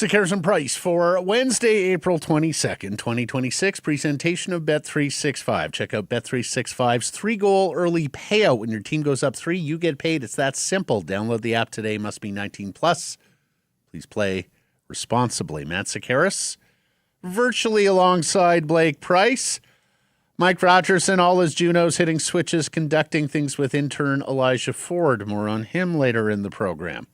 Carson Price for Wednesday, April 22nd, 2026, presentation of Bet365. Check out Bet365's 3-goal early payout. When your team goes up 3, you get paid. It's that simple. Download the app today. Must be 19 plus. Please play responsibly. Matt Sakaris, virtually alongside Blake Price. Mike Rogerson, all his Junos hitting switches, conducting things with intern Elijah Ford. More on him later in the program.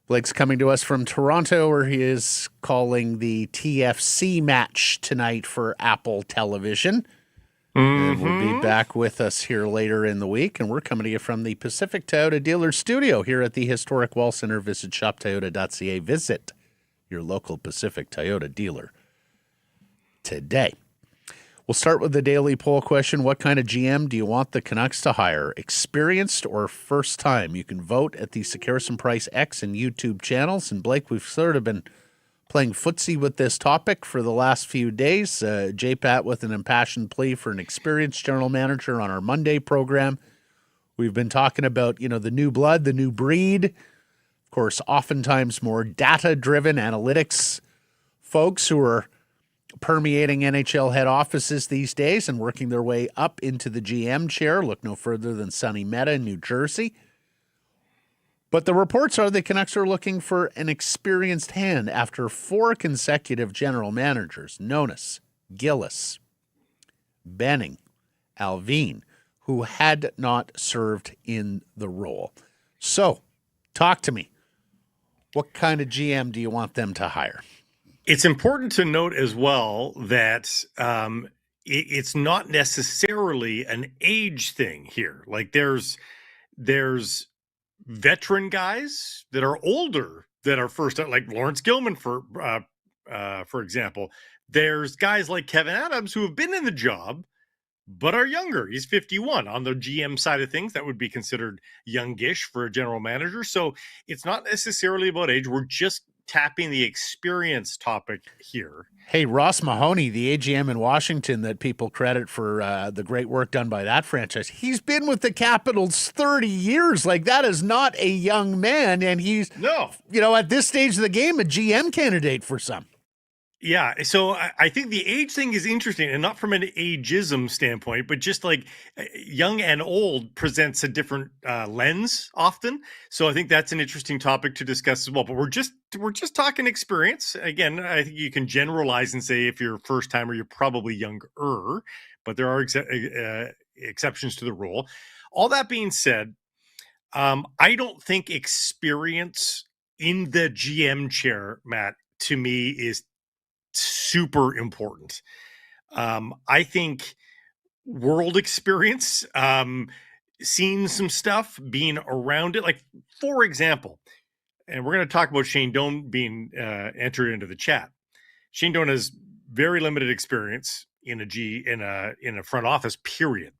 Blake's coming to us from Toronto, where he is calling the TFC match tonight for Apple Television. And will be back with us here later in the week. And we're coming to you from the Pacific Toyota Dealer Studio here at the historic Wall Center. Visit shoptoyota.ca. Visit your local Pacific Toyota dealer today. We'll start with the daily poll question. What kind of GM do you want the Canucks to hire? Experienced or first time? You can vote at the Sakaris and Price X and YouTube channels. And Blake, we've sort of been playing footsie with this topic for the last few days. JPAT with an impassioned plea for an experienced general manager on our Monday program. We've been talking about, the new blood, the new breed. Of course, oftentimes more data-driven analytics folks who are permeating NHL head offices these days and working their way up into the GM chair. Look no further than Sonny Mehta in New Jersey. But the reports are the Canucks are looking for an experienced hand after 4 consecutive general managers, Nonis, Gillis, Benning, Alvin, who had not served in the role. So, talk to me. What kind of GM do you want them to hire? It's important to note as well that it's not necessarily an age thing here. Like there's veteran guys that are older that are first, like Laurence Gilman, for example. There's guys like Kevin Adams who have been in the job but are younger. He's 51. On the GM side of things, that would be considered youngish for a general manager. So it's not necessarily about age. We're just tapping the experience topic here. Hey, Ross Mahoney, the AGM in Washington that people credit for the great work done by that franchise, he's been with the Capitals 30 years. Like, that is not a young man, and he's, at this stage of the game, a GM candidate for some. Yeah, so I think the age thing is interesting, and not from an ageism standpoint, but just like young and old presents a different lens often. So I think that's an interesting topic to discuss as well. But we're just talking experience. Again, I think you can generalize and say if you're a first timer, you're probably younger, but there are exceptions to the rule. All that being said, I don't think experience in the GM chair, Matt, to me is super important. I think world experience, seeing some stuff, being around it. Like, for example, and we're going to talk about Shane Doan being entered into the chat. Shane Doan has very limited experience in a front office, period.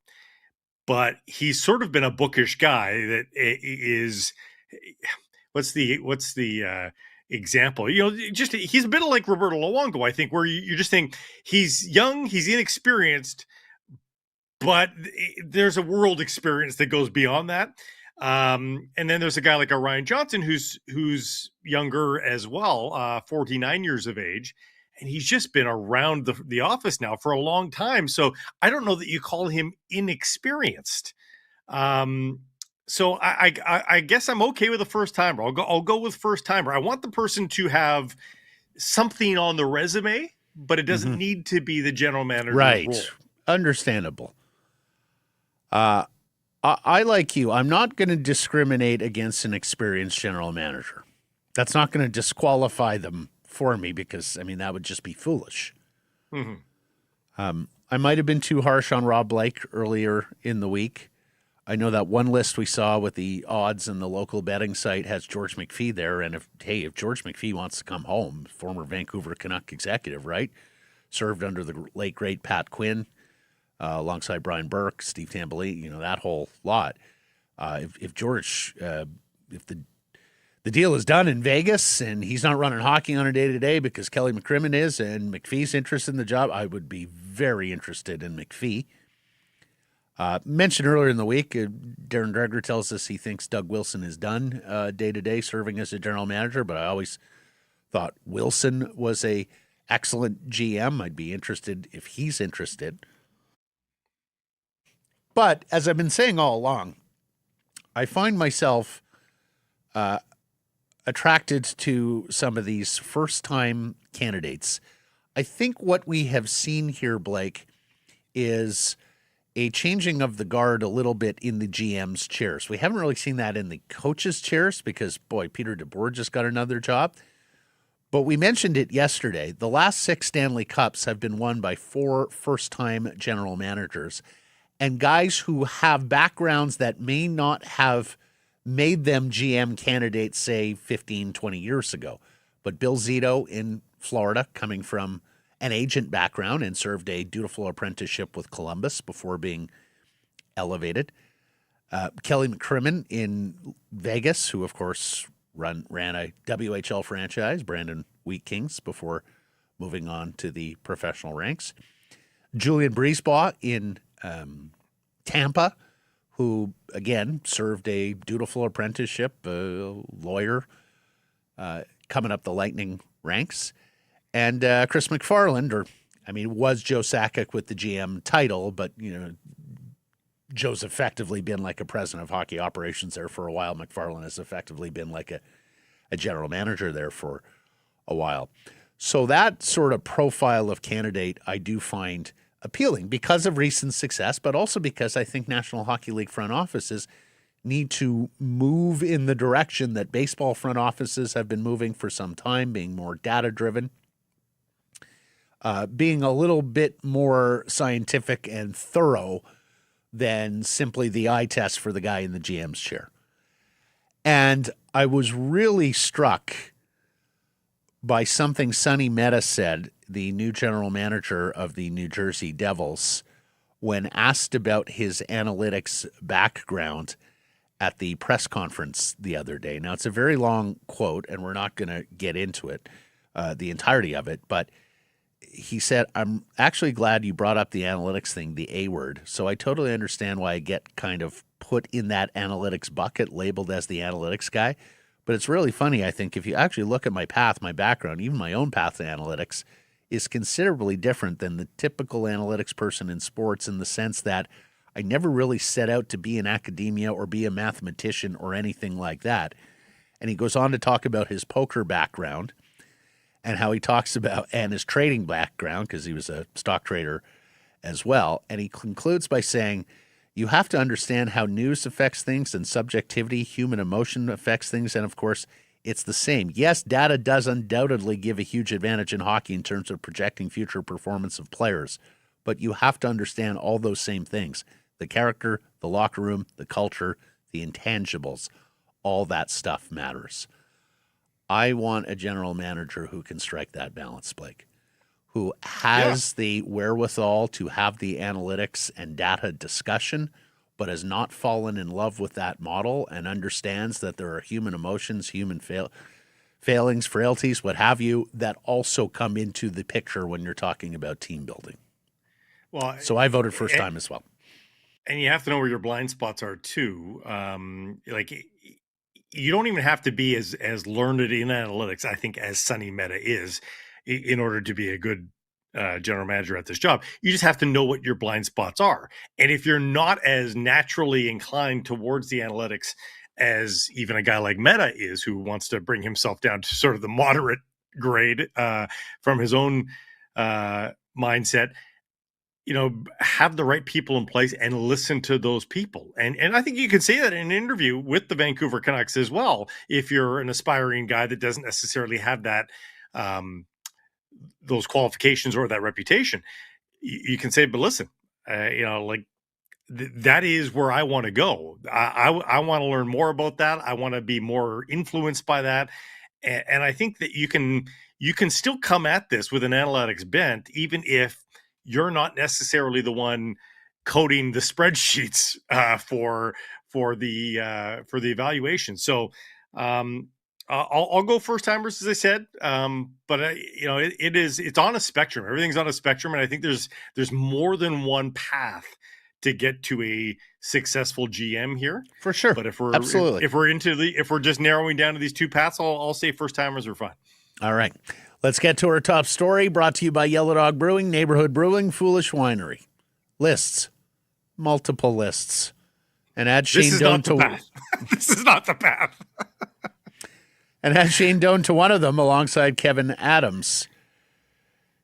But he's sort of been a bookish guy that is. What's the example? He's a bit like Roberto Luongo, I think, where you just think he's young, he's inexperienced, but there's a world experience that goes beyond that. And then there's a guy like a Ryan Johnston who's younger as well, 49 years of age, and he's just been around the office now for a long time. So I don't know that you call him inexperienced. So I guess I'm okay with a first timer. I'll go with first timer. I want the person to have something on the resume, but it doesn't need to be the general manager right role. Understandable. I like you. I'm not going to discriminate against an experienced general manager. That's not going to disqualify them for me because, that would just be foolish. I might have been too harsh on Rob Blake earlier in the week. I know that one list we saw with the odds and the local betting site has George McPhee there. And if George McPhee wants to come home, former Vancouver Canuck executive, right? served under the late, great Pat Quinn, alongside Brian Burke, Steve Tamboli, that whole lot. If George, if the deal is done in Vegas and he's not running hockey on a day-to-day because Kelly McCrimmon is and McPhee's interested in the job, I would be very interested in McPhee. Mentioned earlier in the week, Darren Dreger tells us he thinks Doug Wilson is done day-to-day serving as a general manager, but I always thought Wilson was a excellent GM. I'd be interested if he's interested. But as I've been saying all along, I find myself attracted to some of these first-time candidates. I think what we have seen here, Blake, is a changing of the guard a little bit in the GM's chairs. We haven't really seen that in the coaches' chairs because, boy, Peter DeBoer just got another job. But we mentioned it yesterday. The last 6 Stanley Cups have been won by 4 first-time general managers and guys who have backgrounds that may not have made them GM candidates, say, 15, 20 years ago. But Bill Zito in Florida, coming from an agent background and served a dutiful apprenticeship with Columbus before being elevated. Kelly McCrimmon in Vegas, who, of course, ran a WHL franchise, Brandon Wheat Kings, before moving on to the professional ranks. Julian Brisebois in Tampa, who, again, served a dutiful apprenticeship, lawyer, coming up the Lightning ranks. And Chris McFarland, was Joe Sakic with the GM title, but, Joe's effectively been like a president of hockey operations there for a while. McFarland has effectively been like a general manager there for a while. So that sort of profile of candidate I do find appealing because of recent success, but also because I think National Hockey League front offices need to move in the direction that baseball front offices have been moving for some time, being more data-driven, being a little bit more scientific and thorough than simply the eye test for the guy in the GM's chair. And I was really struck by something Sonny Mehta said, the new general manager of the New Jersey Devils, when asked about his analytics background at the press conference the other day. Now, it's a very long quote, and we're not going to get into it, the entirety of it, but he said, I'm actually glad you brought up the analytics thing, the A word. So I totally understand why I get kind of put in that analytics bucket, labeled as the analytics guy. But it's really funny, I think, if you actually look at my path, my background, even my own path to analytics is considerably different than the typical analytics person in sports, in the sense that I never really set out to be in academia or be a mathematician or anything like that. And he goes on to talk about his poker background and how he talks about, and his trading background, because he was a stock trader as well. And he concludes by saying, you have to understand how news affects things and subjectivity, human emotion affects things. And of course, it's the same. Yes, data does undoubtedly give a huge advantage in hockey in terms of projecting future performance of players. But you have to understand all those same things. The character, the locker room, the culture, the intangibles, all that stuff matters. I want a general manager who can strike that balance, Blake, who has the wherewithal to have the analytics and data discussion, but has not fallen in love with that model and understands that there are human emotions, human failings, frailties, what have you, that also come into the picture when you're talking about team building. Well, so I voted first time as well. And you have to know where your blind spots are too. You don't even have to be as learned in analytics, I think, as Sonny Mehta is, in order to be a good general manager at this job. You just have to know what your blind spots are. And if you're not as naturally inclined towards the analytics as even a guy like Mehta is, who wants to bring himself down to sort of the moderate grade from his own mindset, have the right people in place and listen to those people. And I think you could say that in an interview with the Vancouver Canucks as well. If you're an aspiring guy that doesn't necessarily have that, those qualifications or that reputation, you can say, but listen, that is where I want to go. I want to learn more about that. I want to be more influenced by that. And I think that you can still come at this with an analytics bent, even if you're not necessarily the one coding the spreadsheets for the evaluation. So I'll go first timers, as I said, but it's on a spectrum. Everything's on a spectrum, and I think there's more than one path to get to a successful GM here, for sure. But if we're absolutely, if we're just narrowing down to these two paths, I'll say first timers are fine. All right, let's get to our top story. Brought to you by Yellow Dog Brewing, Neighborhood Brewing, Foolish Winery. Lists, multiple lists, and add Shane Doan to. This is not the path. And add Shane Doan to one of them alongside Kevin Adams.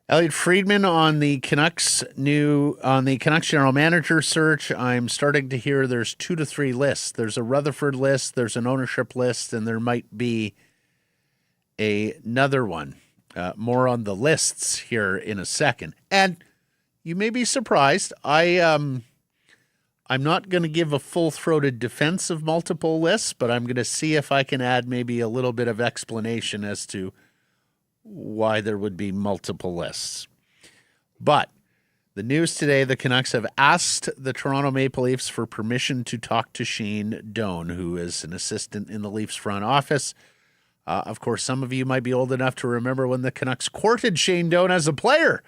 Elliot Friedman on the Canucks general manager search. I'm starting to hear there's 2 to 3 lists. There's a Rutherford list, there's an ownership list, and there might be another one. More on the lists here in a second. And you may be surprised. I'm not going to give a full-throated defense of multiple lists, but I'm going to see if I can add maybe a little bit of explanation as to why there would be multiple lists. But the news today, the Canucks have asked the Toronto Maple Leafs for permission to talk to Shane Doan, who is an assistant in the Leafs front office. Of course, some of you might be old enough to remember when the Canucks courted Shane Doan as a player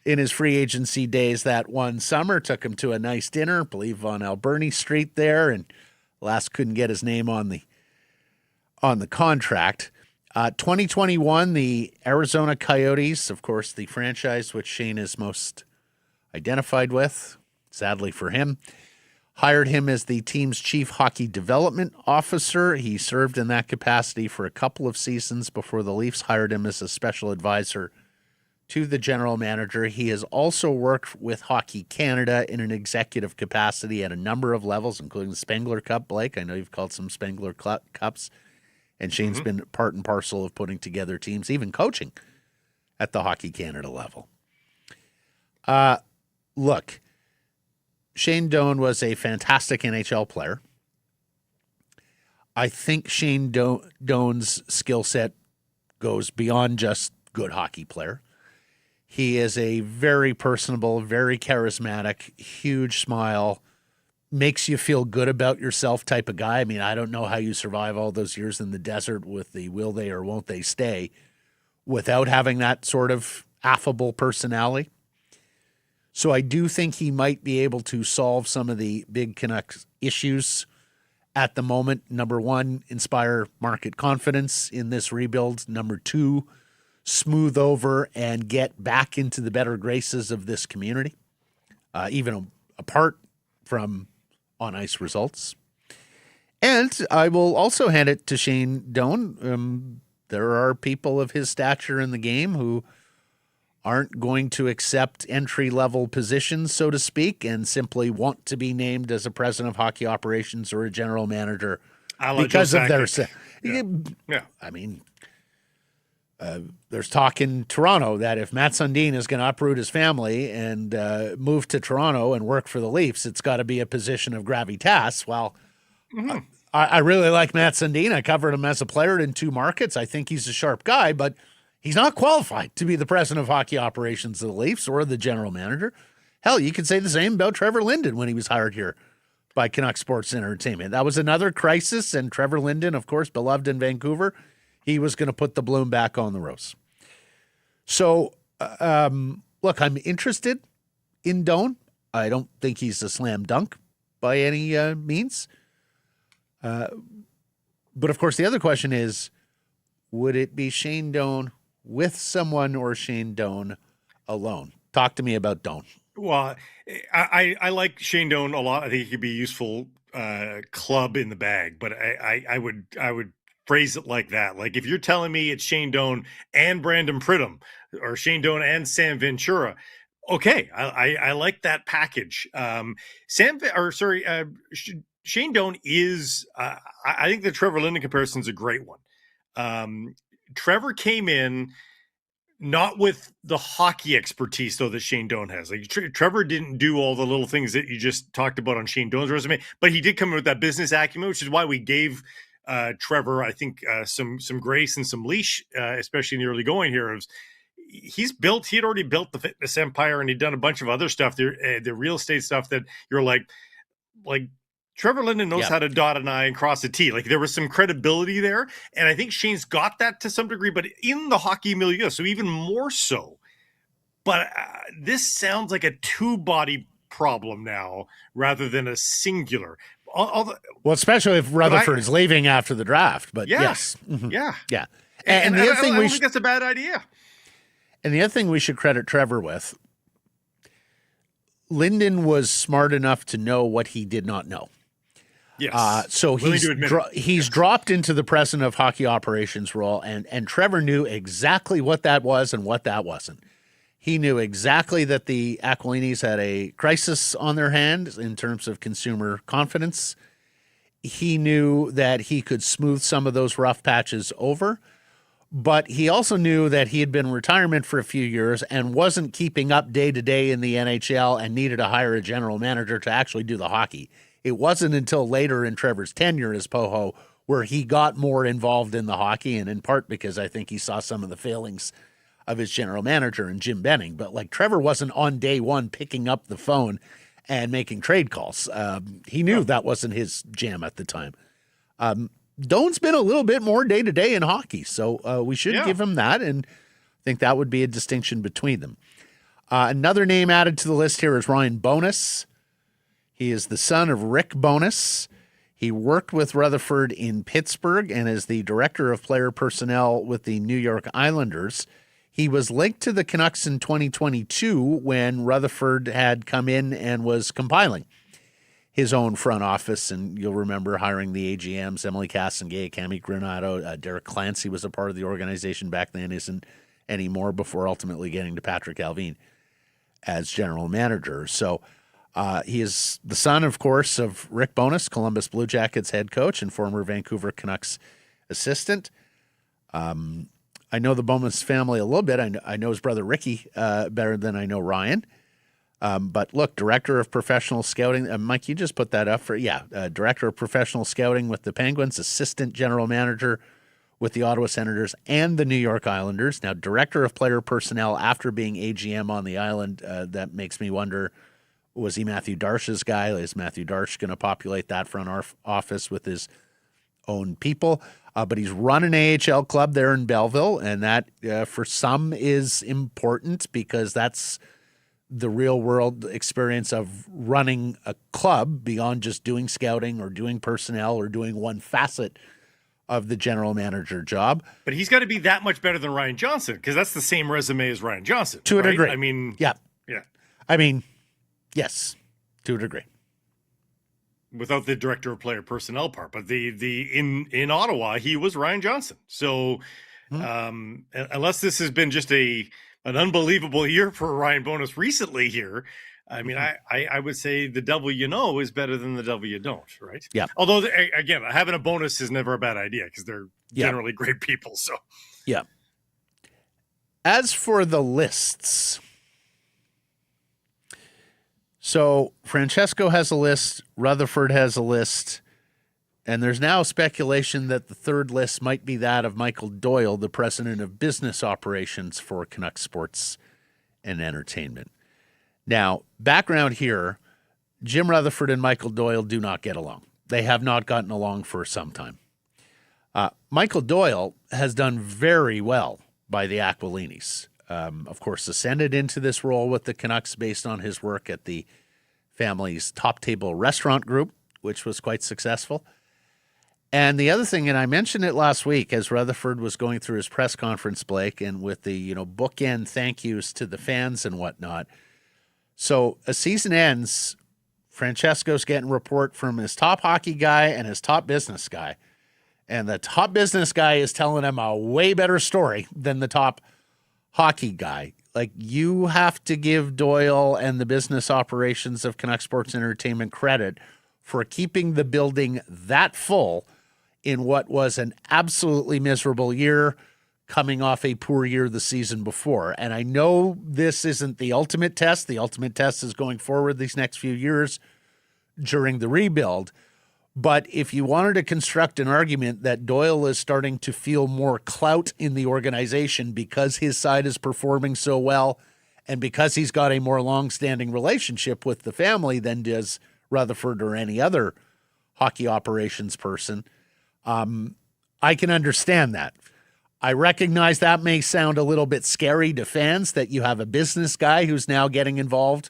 in his free agency days that one summer. Took him to a nice dinner, I believe on Alberni Street there, and last couldn't get his name on the contract. 2021, the Arizona Coyotes, of course, the franchise which Shane is most identified with, sadly for him, hired him as the team's chief hockey development officer. He served in that capacity for a couple of seasons before the Leafs hired him as a special advisor to the general manager. He has also worked with Hockey Canada in an executive capacity at a number of levels, including the Spengler Cup. Blake, I know you've called some Spengler Cups. And Shane's been part and parcel of putting together teams, even coaching at the Hockey Canada level. Look, Shane Doan was a fantastic NHL player. I think Shane Doan's skill set goes beyond just good hockey player. He is a very personable, very charismatic, huge smile, makes you feel good about yourself type of guy. I mean, I don't know how you survive all those years in the desert with the will they or won't they stay without having that sort of affable personality. So I do think he might be able to solve some of the big Canucks issues at the moment. Number one, inspire market confidence in this rebuild. Number two, smooth over and get back into the better graces of this community, even apart from on-ice results. And I will also hand it to Shane Doan. There are people of his stature in the game who aren't going to accept entry-level positions, so to speak, and simply want to be named as a president of hockey operations or a general manager because of their... Yeah. I mean, there's talk in Toronto that if Matt Sundin is going to uproot his family and move to Toronto and work for the Leafs, it's got to be a position of gravitas. Well, I really like Matt Sundin. I covered him as a player in 2 markets. I think he's a sharp guy, but he's not qualified to be the president of hockey operations of the Leafs or the general manager. Hell, you could say the same about Trevor Linden when he was hired here by Canucks Sports Entertainment. That was another crisis, and Trevor Linden, of course, beloved in Vancouver, he was going to put the bloom back on the rose. So, look, I'm interested in Doan. I don't think he's a slam dunk by any means. But, of course, the other question is, would it be Shane Doan with someone or Shane Doan alone? Talk to me about Doan. Well, I like Shane Doan a lot. I think he could be a useful club in the bag, but I would phrase it like that. Like if you're telling me it's Shane Doan and Brandon Pridham or Shane Doan and Sam Ventura, okay, I like that package. Shane Doan is, I think the Trevor Linden comparison is a great one. Trevor came in not with the hockey expertise, though, that Shane Doan has. Like Trevor didn't do all the little things that you just talked about on Shane Doan's resume, but he did come in with that business acumen, which is why we gave Trevor, I think, some grace and some leash, especially in the early going here. He had already built the fitness empire, and he'd done a bunch of other stuff, the real estate stuff that you're like Trevor Linden knows how to dot an I and cross a T. Like, there was some credibility there. And I think Shane's got that to some degree, but in the hockey milieu, so even more so. But this sounds like a two-body problem now rather than a singular. Well, especially if Rutherford is leaving after the draft. But yes. Mm-hmm. Yeah. And the other thing I don't think that's a bad idea. And the other thing we should credit Trevor with, Linden was smart enough to know what he did not know. Yes. So he's dropped into the president of hockey operations role, and Trevor knew exactly what that was and what that wasn't. He knew exactly that the Aquilini's had a crisis on their hands in terms of consumer confidence. He knew that he could smooth some of those rough patches over, but he also knew that he had been in retirement for a few years and wasn't keeping up day to day in the NHL and needed to hire a general manager to actually do the hockey. It wasn't until later in Trevor's tenure as Poho where he got more involved in the hockey, and in part because I think he saw some of the failings of his general manager and Jim Benning. But like, Trevor wasn't on day one picking up the phone and making trade calls. He knew that wasn't his jam at the time. Doan's been a little bit more day to day in hockey, so we should give him that, and I think that would be a distinction between them. Another name added to the list here is Ryan Bowness. He is the son of Rick Bowness. He worked with Rutherford in Pittsburgh and is the director of player personnel with the New York Islanders. He was linked to the Canucks in 2022 when Rutherford had come in and was compiling his own front office. And you'll remember hiring the AGMs, Emily Casangay, Cami Granato. Derek Clancy was a part of the organization back then, isn't anymore, before ultimately getting to Patrick Alvin as general manager. So he is the son, of course, of Rick Bowness, Columbus Blue Jackets head coach and former Vancouver Canucks assistant. I know the Bowman's family a little bit. I know his brother Ricky better than I know Ryan. But look, director of professional scouting. Mike, you just put that up for, director of professional scouting with the Penguins, assistant general manager with the Ottawa Senators and the New York Islanders. Now, director of player personnel after being AGM on the island. That makes me wonder, was he Matthew Darsh's guy? Is Matthew Darsh going to populate that front office with his own people? But he's run an AHL club there in Belleville, and that for some is important because that's the real world experience of running a club beyond just doing scouting or doing personnel or doing one facet of the general manager job. But he's got to be that much better than Ryan Johnston, because that's the same resume as Ryan Johnston. To a degree. I mean, yeah. I mean, yes, to a degree. Without the director of player personnel part, but in Ottawa, he was Ryan Johnston. So unless this has been just an unbelievable year for Ryan Bowness recently here, I mean, I would say the devil you know is better than the devil you don't, right? Yeah. Although, again, having a bonus is never a bad idea because they're generally great people. So yeah. As for the lists, so Francesco has a list, Rutherford has a list, and there's now speculation that the third list might be that of Michael Doyle, the president of business operations for Canucks Sports and Entertainment. Now, background here, Jim Rutherford and Michael Doyle do not get along. They have not gotten along for some time. Michael Doyle has done very well by the Aquilini's. Of course, ascended into this role with the Canucks based on his work at the family's Top Table restaurant group, which was quite successful. And the other thing, and I mentioned it last week as Rutherford was going through his press conference, Blake, and with the bookend thank yous to the fans and whatnot. So a season ends, Francesco's getting a report from his top hockey guy and his top business guy. And the top business guy is telling him a way better story than the top hockey guy. Like, you have to give Doyle and the business operations of Canucks Sports Entertainment credit for keeping the building that full in what was an absolutely miserable year, coming off a poor year the season before. And I know this isn't the ultimate test. The ultimate test is going forward these next few years during the rebuild. But if you wanted to construct an argument that Doyle is starting to feel more clout in the organization because his side is performing so well and because he's got a more long-standing relationship with the family than does Rutherford or any other hockey operations person, I can understand that. I recognize that may sound a little bit scary to fans that you have a business guy who's now getting involved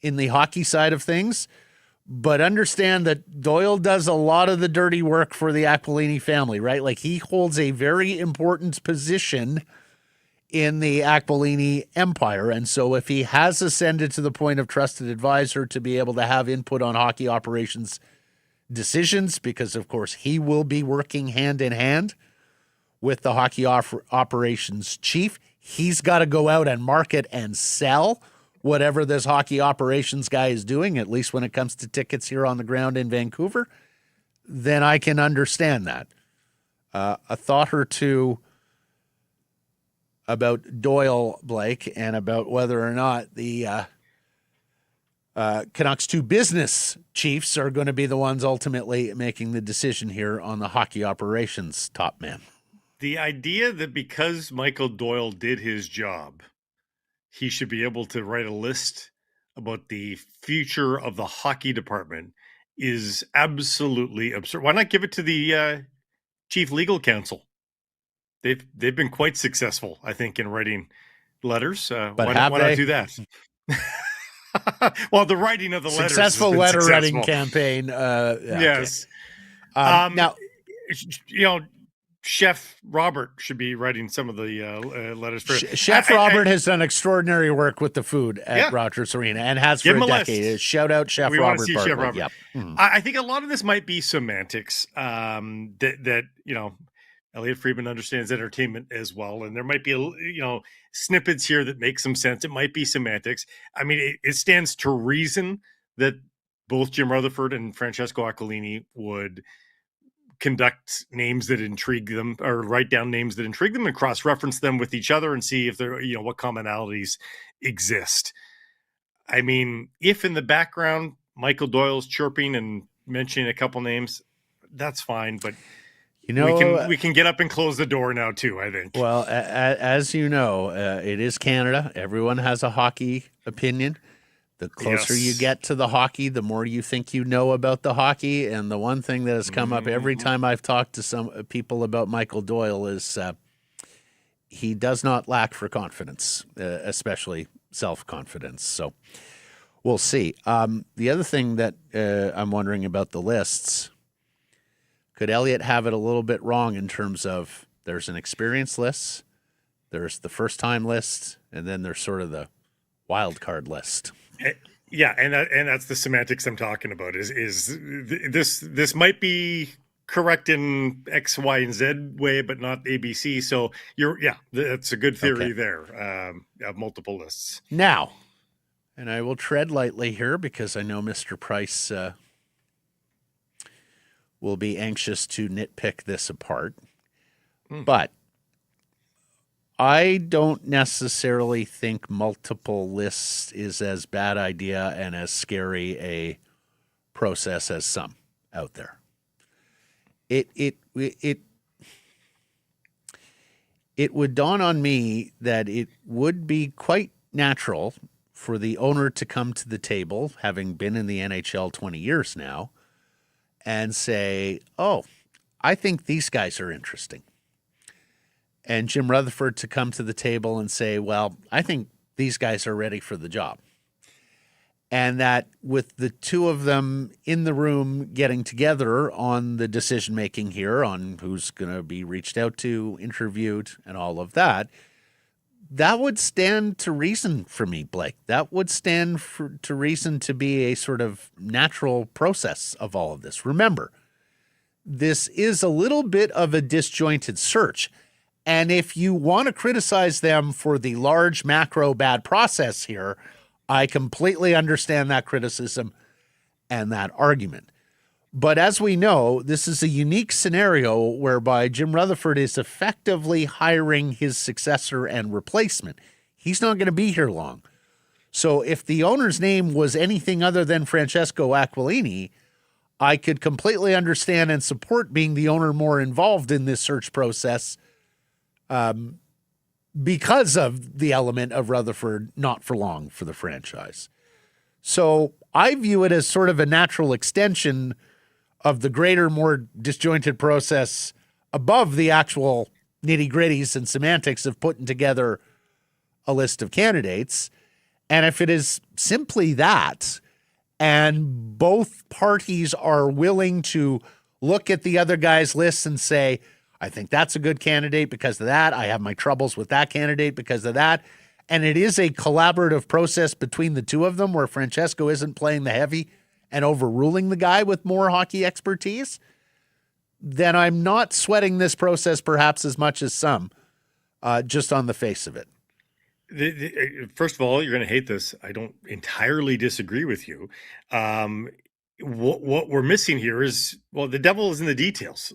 in the hockey side of things. But understand that Doyle does a lot of the dirty work for the Aquilini family, right? Like, he holds a very important position in the Aquilini empire. And so if he has ascended to the point of trusted advisor to be able to have input on hockey operations decisions, because of course he will be working hand in hand with the hockey operations chief, he's got to go out and market and sell whatever this hockey operations guy is doing, at least when it comes to tickets here on the ground in Vancouver, then I can understand that. A thought or two about Doyle, Blake, and about whether or not the Canucks 2 business chiefs are going to be the ones ultimately making the decision here on the hockey operations top man. The idea that because Michael Doyle did his job, he should be able to write a list about the future of the hockey department is absolutely absurd. Why not give it to the chief legal counsel? They've been quite successful, I think, in writing letters. But why not do that? Well, the writing of the letters. Successful letter writing campaign. Yes. Okay. Now, Chef Robert should be writing some of the letters for Chef Robert has done extraordinary work with the food at Rogers Arena and has for a decade. Shout out Chef Robert. We want to see Chef Robert. Yep. Mm-hmm. I think a lot of this might be semantics. That Elliot Friedman understands entertainment as well, and there might be snippets here that make some sense. It might be semantics. I mean, it stands to reason that both Jim Rutherford and Francesco Aquilini would conduct names that intrigue them, or write down names that intrigue them, and cross-reference them with each other and see if there, what commonalities exist. I mean, if in the background Michael Doyle's chirping and mentioning a couple names, that's fine. But we can get up and close the door now too, I think. Well, as you know, it is Canada. Everyone has a hockey opinion. The closer you get to the hockey, the more you think you know about the hockey. And the one thing that has come up every time I've talked to some people about Michael Doyle is he does not lack for confidence, especially self-confidence. So we'll see. The other thing that I'm wondering about the lists, could Elliot have it a little bit wrong in terms of there's an experience list, there's the first-time list, and then there's sort of the wild card list? Yeah, and that's the semantics I'm talking about. Is this might be correct in X, Y, and Z way, but not ABC. So that's a good theory there. Of multiple lists now, and I will tread lightly here because I know Mr. Price will be anxious to nitpick this apart, but I don't necessarily think multiple lists is as bad idea and as scary a process as some out there. It would dawn on me that it would be quite natural for the owner to come to the table, having been in the NHL 20 years now, and say, "Oh, I think these guys are interesting." And Jim Rutherford to come to the table and say, well, I think these guys are ready for the job. And that with the two of them in the room getting together on the decision-making here on who's going to be reached out to, interviewed, and all of that, that would stand to reason for me, Blake. That would stand to reason to be a sort of natural process of all of this. Remember, this is a little bit of a disjointed search. And if you want to criticize them for the large macro bad process here, I completely understand that criticism and that argument. But as we know, this is a unique scenario whereby Jim Rutherford is effectively hiring his successor and replacement. He's not going to be here long. So if the owner's name was anything other than Francesco Aquilini, I could completely understand and support being the owner more involved in this search process because of the element of Rutherford not for long for the franchise. So I view it as sort of a natural extension of the greater, more disjointed process above the actual nitty-gritties and semantics of putting together a list of candidates. And if it is simply that, and both parties are willing to look at the other guy's lists and say, I think that's a good candidate because of that. I have my troubles with that candidate because of that. And it is a collaborative process between the two of them where Francesco isn't playing the heavy and overruling the guy with more hockey expertise, then I'm not sweating this process perhaps as much as some, just on the face of it. First of all, you're going to hate this. I don't entirely disagree with you. What we're missing here is, well, the devil is in the details.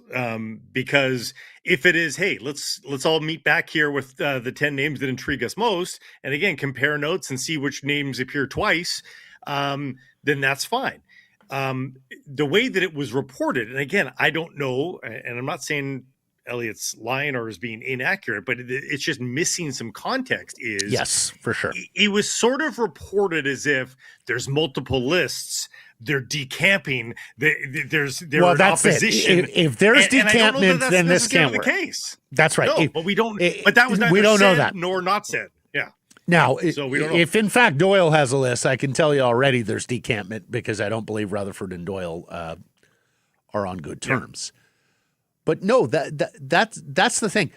Because if it is, hey, let's all meet back here with the 10 names that intrigue us most, and again, compare notes and see which names appear twice, then that's fine. The way that it was reported, and again, I don't know, and I'm not saying Elliott's lying or is being inaccurate, but it's just missing some context. Is yes, for sure. It was sort of reported as if there's multiple lists. They're decamping. There's opposition. If there's decampment, then this can't work. The case. That's right. No, but we don't. But that was neither don't said know that nor not said. Yeah. Now, so we don't know. If in fact Doyle has a list, I can tell you already there's decampment because I don't believe Rutherford and Doyle are on good terms. Yeah. But no, that's the thing.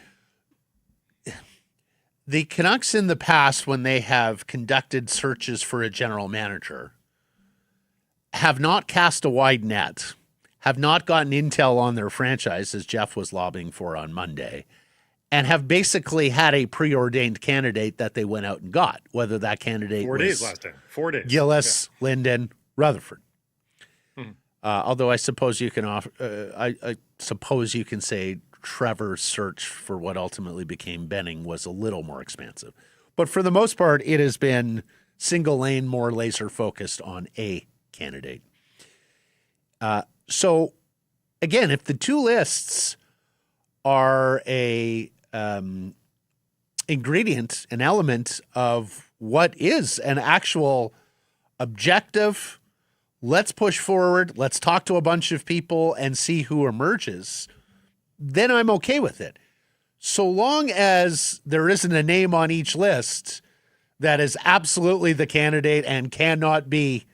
The Canucks in the past, when they have conducted searches for a general manager, have not cast a wide net, have not gotten intel on their franchise, as Jeff was lobbying for on Monday, and have basically had a preordained candidate that they went out and got, whether that candidate 4 days last time. 4 days. Gillis, yeah. Linden, Rutherford. Although I suppose you can I suppose you can say Trevor's search for what ultimately became Benning was a little more expansive. But for the most part, it has been single lane, more laser focused on a candidate. So again, if the two lists are a ingredient, an element of what is an actual objective, let's push forward, let's talk to a bunch of people and see who emerges, then I'm okay with it. So long as there isn't a name on each list that is absolutely the candidate and cannot be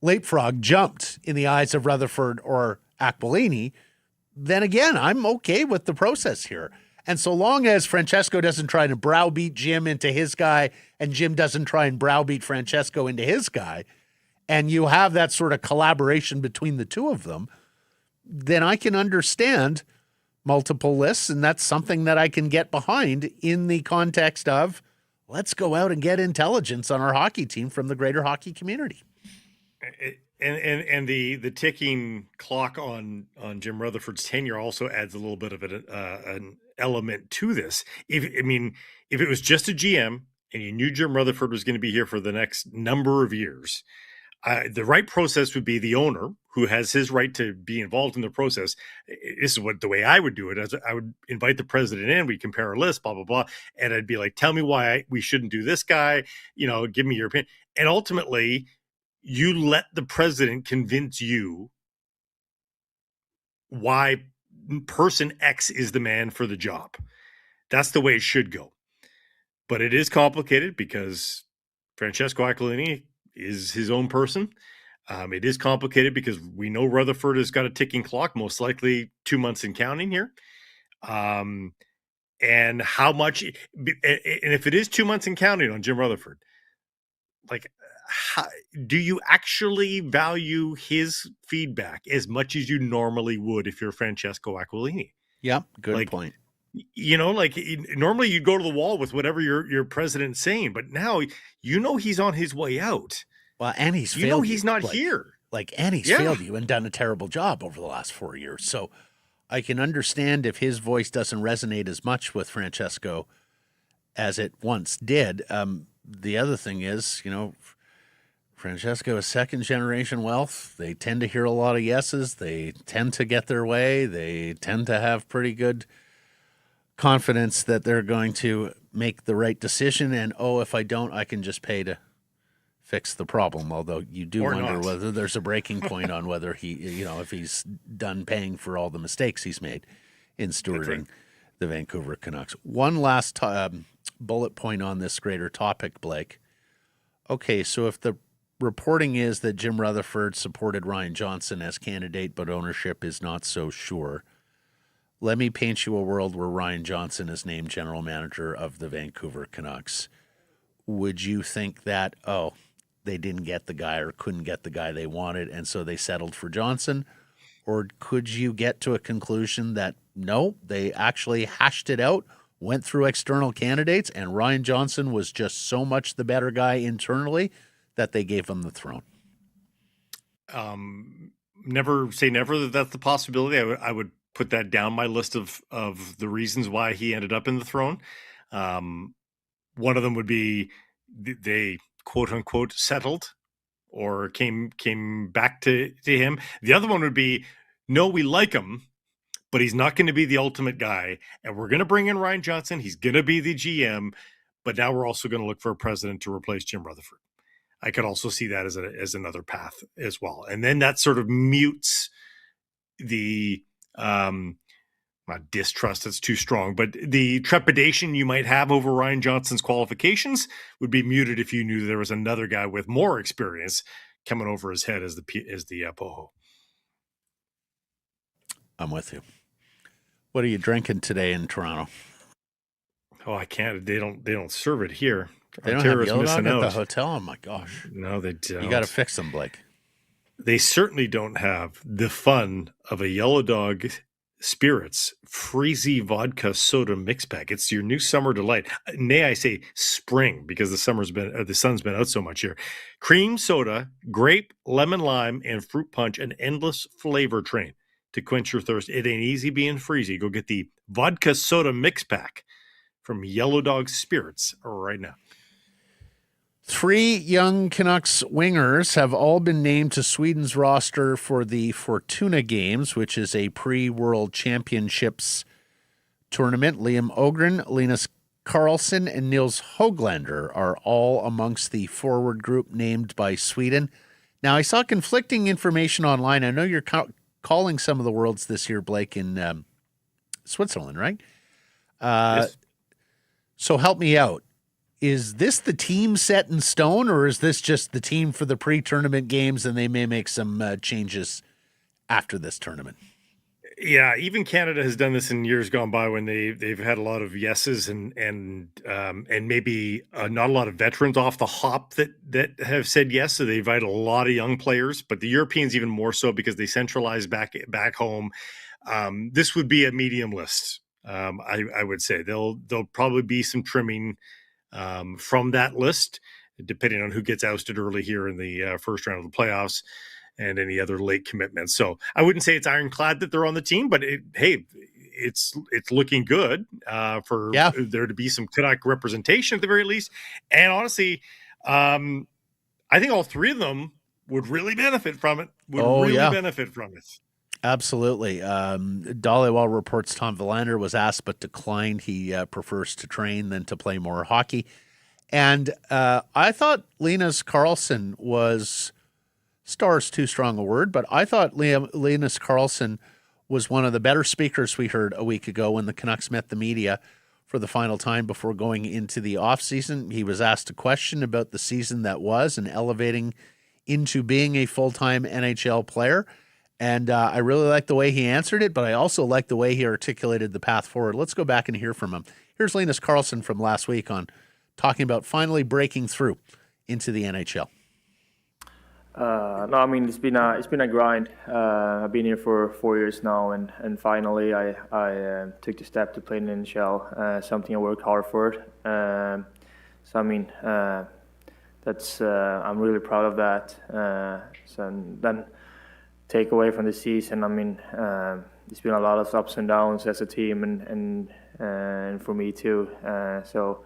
leapfrog jumped in the eyes of Rutherford or Aquilini, then again, I'm okay with the process here. And so long as Francesco doesn't try to browbeat Jim into his guy and Jim doesn't try and browbeat Francesco into his guy, and you have that sort of collaboration between the two of them, then I can understand multiple lists, and that's something that I can get behind in the context of let's go out and get intelligence on our hockey team from the greater hockey community. And the ticking clock on Jim Rutherford's tenure also adds a little bit of an element to this. If it was just a GM and you knew Jim Rutherford was going to be here for the next number of years, the right process would be the owner, who has his right to be involved in the process. This is the way I would do it. I would invite the president in, we compare our list, blah, blah, blah. And I'd be like, tell me why we shouldn't do this guy, give me your opinion. And ultimately, you let the president convince you why person X is the man for the job. That's the way it should go. But it is complicated because Francesco Aquilini is his own person. It is complicated because we know Rutherford has got a ticking clock, most likely 2 months and counting here. And how much, and if it is 2 months and counting on Jim Rutherford, do you actually value his feedback as much as you normally would if you're Francesco Aquilini? Yep, good point. Normally you'd go to the wall with whatever your president's saying, but now he's on his way out. Well, and he's failed. He's not here. And he's failed you and done a terrible job over the last 4 years. So I can understand if his voice doesn't resonate as much with Francesco as it once did. The other thing is, Francesco is second-generation wealth. They tend to hear a lot of yeses. They tend to get their way. They tend to have pretty good confidence that they're going to make the right decision. And, if I don't, I can just pay to fix the problem. Although you do wonder whether there's a breaking point on whether he, if he's done paying for all the mistakes he's made in stewarding the Vancouver Canucks. One last bullet point on this greater topic, Blake. Okay, so if the reporting is that Jim Rutherford supported Ryan Johnston as candidate, but ownership is not so sure, let me paint you a world where Ryan Johnston is named general manager of the Vancouver Canucks. Would you think that, they didn't get the guy or couldn't get the guy they wanted, and so they settled for Johnston? Or could you get to a conclusion that, no, they actually hashed it out, went through external candidates, and Ryan Johnston was just so much the better guy internally that they gave him the throne? Never say never that that's the possibility. I would put that down my list of the reasons why he ended up in the throne. One of them would be they quote unquote settled or came back to him. The other one would be, no, we like him, but he's not going to be the ultimate guy. And we're going to bring in Ryan Johnston. He's going to be the GM, but now we're also going to look for a president to replace Jim Rutherford. I could also see that as another path as well. And then that sort of mutes the not distrust, that's too strong, but the trepidation you might have over Ryan Johnston's qualifications would be muted if you knew there was another guy with more experience coming over his head as the POHO. I'm with you. What are you drinking today in Toronto? Oh, I can't. They don't serve it here. They don't have Yellow Dog at the hotel? Oh, my gosh. No, they don't. You got to fix them, Blake. They certainly don't have the fun of a Yellow Dog Spirits Freezy Vodka Soda Mix Pack. It's your new summer delight. Nay, I say spring, because the sun's been out so much here. Cream soda, grape, lemon, lime, and fruit punch, an endless flavor train to quench your thirst. It ain't easy being freezy. Go get the Vodka Soda Mix Pack from Yellow Dog Spirits right now. 3 young Canucks wingers have all been named to Sweden's roster for the Fortuna Games, which is a pre-World Championships tournament. Liam Ogren, Linus Karlsson, and Nils Höglander are all amongst the forward group named by Sweden. Now, I saw conflicting information online. I know you're calling some of the Worlds this year, Blake, in Switzerland, right? Yes. So help me out. Is this the team set in stone, or is this just the team for the pre-tournament games and they may make some changes after this tournament? Yeah, even Canada has done this in years gone by when they've had a lot of yeses and maybe not a lot of veterans off the hop that have said yes. So they invite a lot of young players, but the Europeans even more so because they centralize back home. This would be a medium list. I would say there'll probably be some trimming from that list, depending on who gets ousted early here in the first round of the playoffs and any other late commitments. So I wouldn't say it's ironclad that they're on the team, but it's looking good for there to be some Canuck representation at the very least. And honestly, I think all 3 of them would really benefit from it. Benefit from it. Absolutely. Dhaliwal reports Tom Willander was asked but declined. He prefers to train than to play more hockey. And I thought Linus Karlsson was, star's too strong a word, but I thought Linus Karlsson was one of the better speakers we heard a week ago when the Canucks met the media for the final time before going into the offseason. He was asked a question about the season that was and elevating into being a full-time NHL player. And I really like the way he answered it, but I also like the way he articulated the path forward. Let's go back and hear from him. Here's Linus Karlsson from last week on talking about finally breaking through into the NHL. No, I mean it's been a grind. I've been here for 4 years now, and finally I took the step to play in the NHL. Something I worked hard for. So I mean that's I'm really proud of that. So then take away from the season, I mean there's been a lot of ups and downs as a team, and for me too. So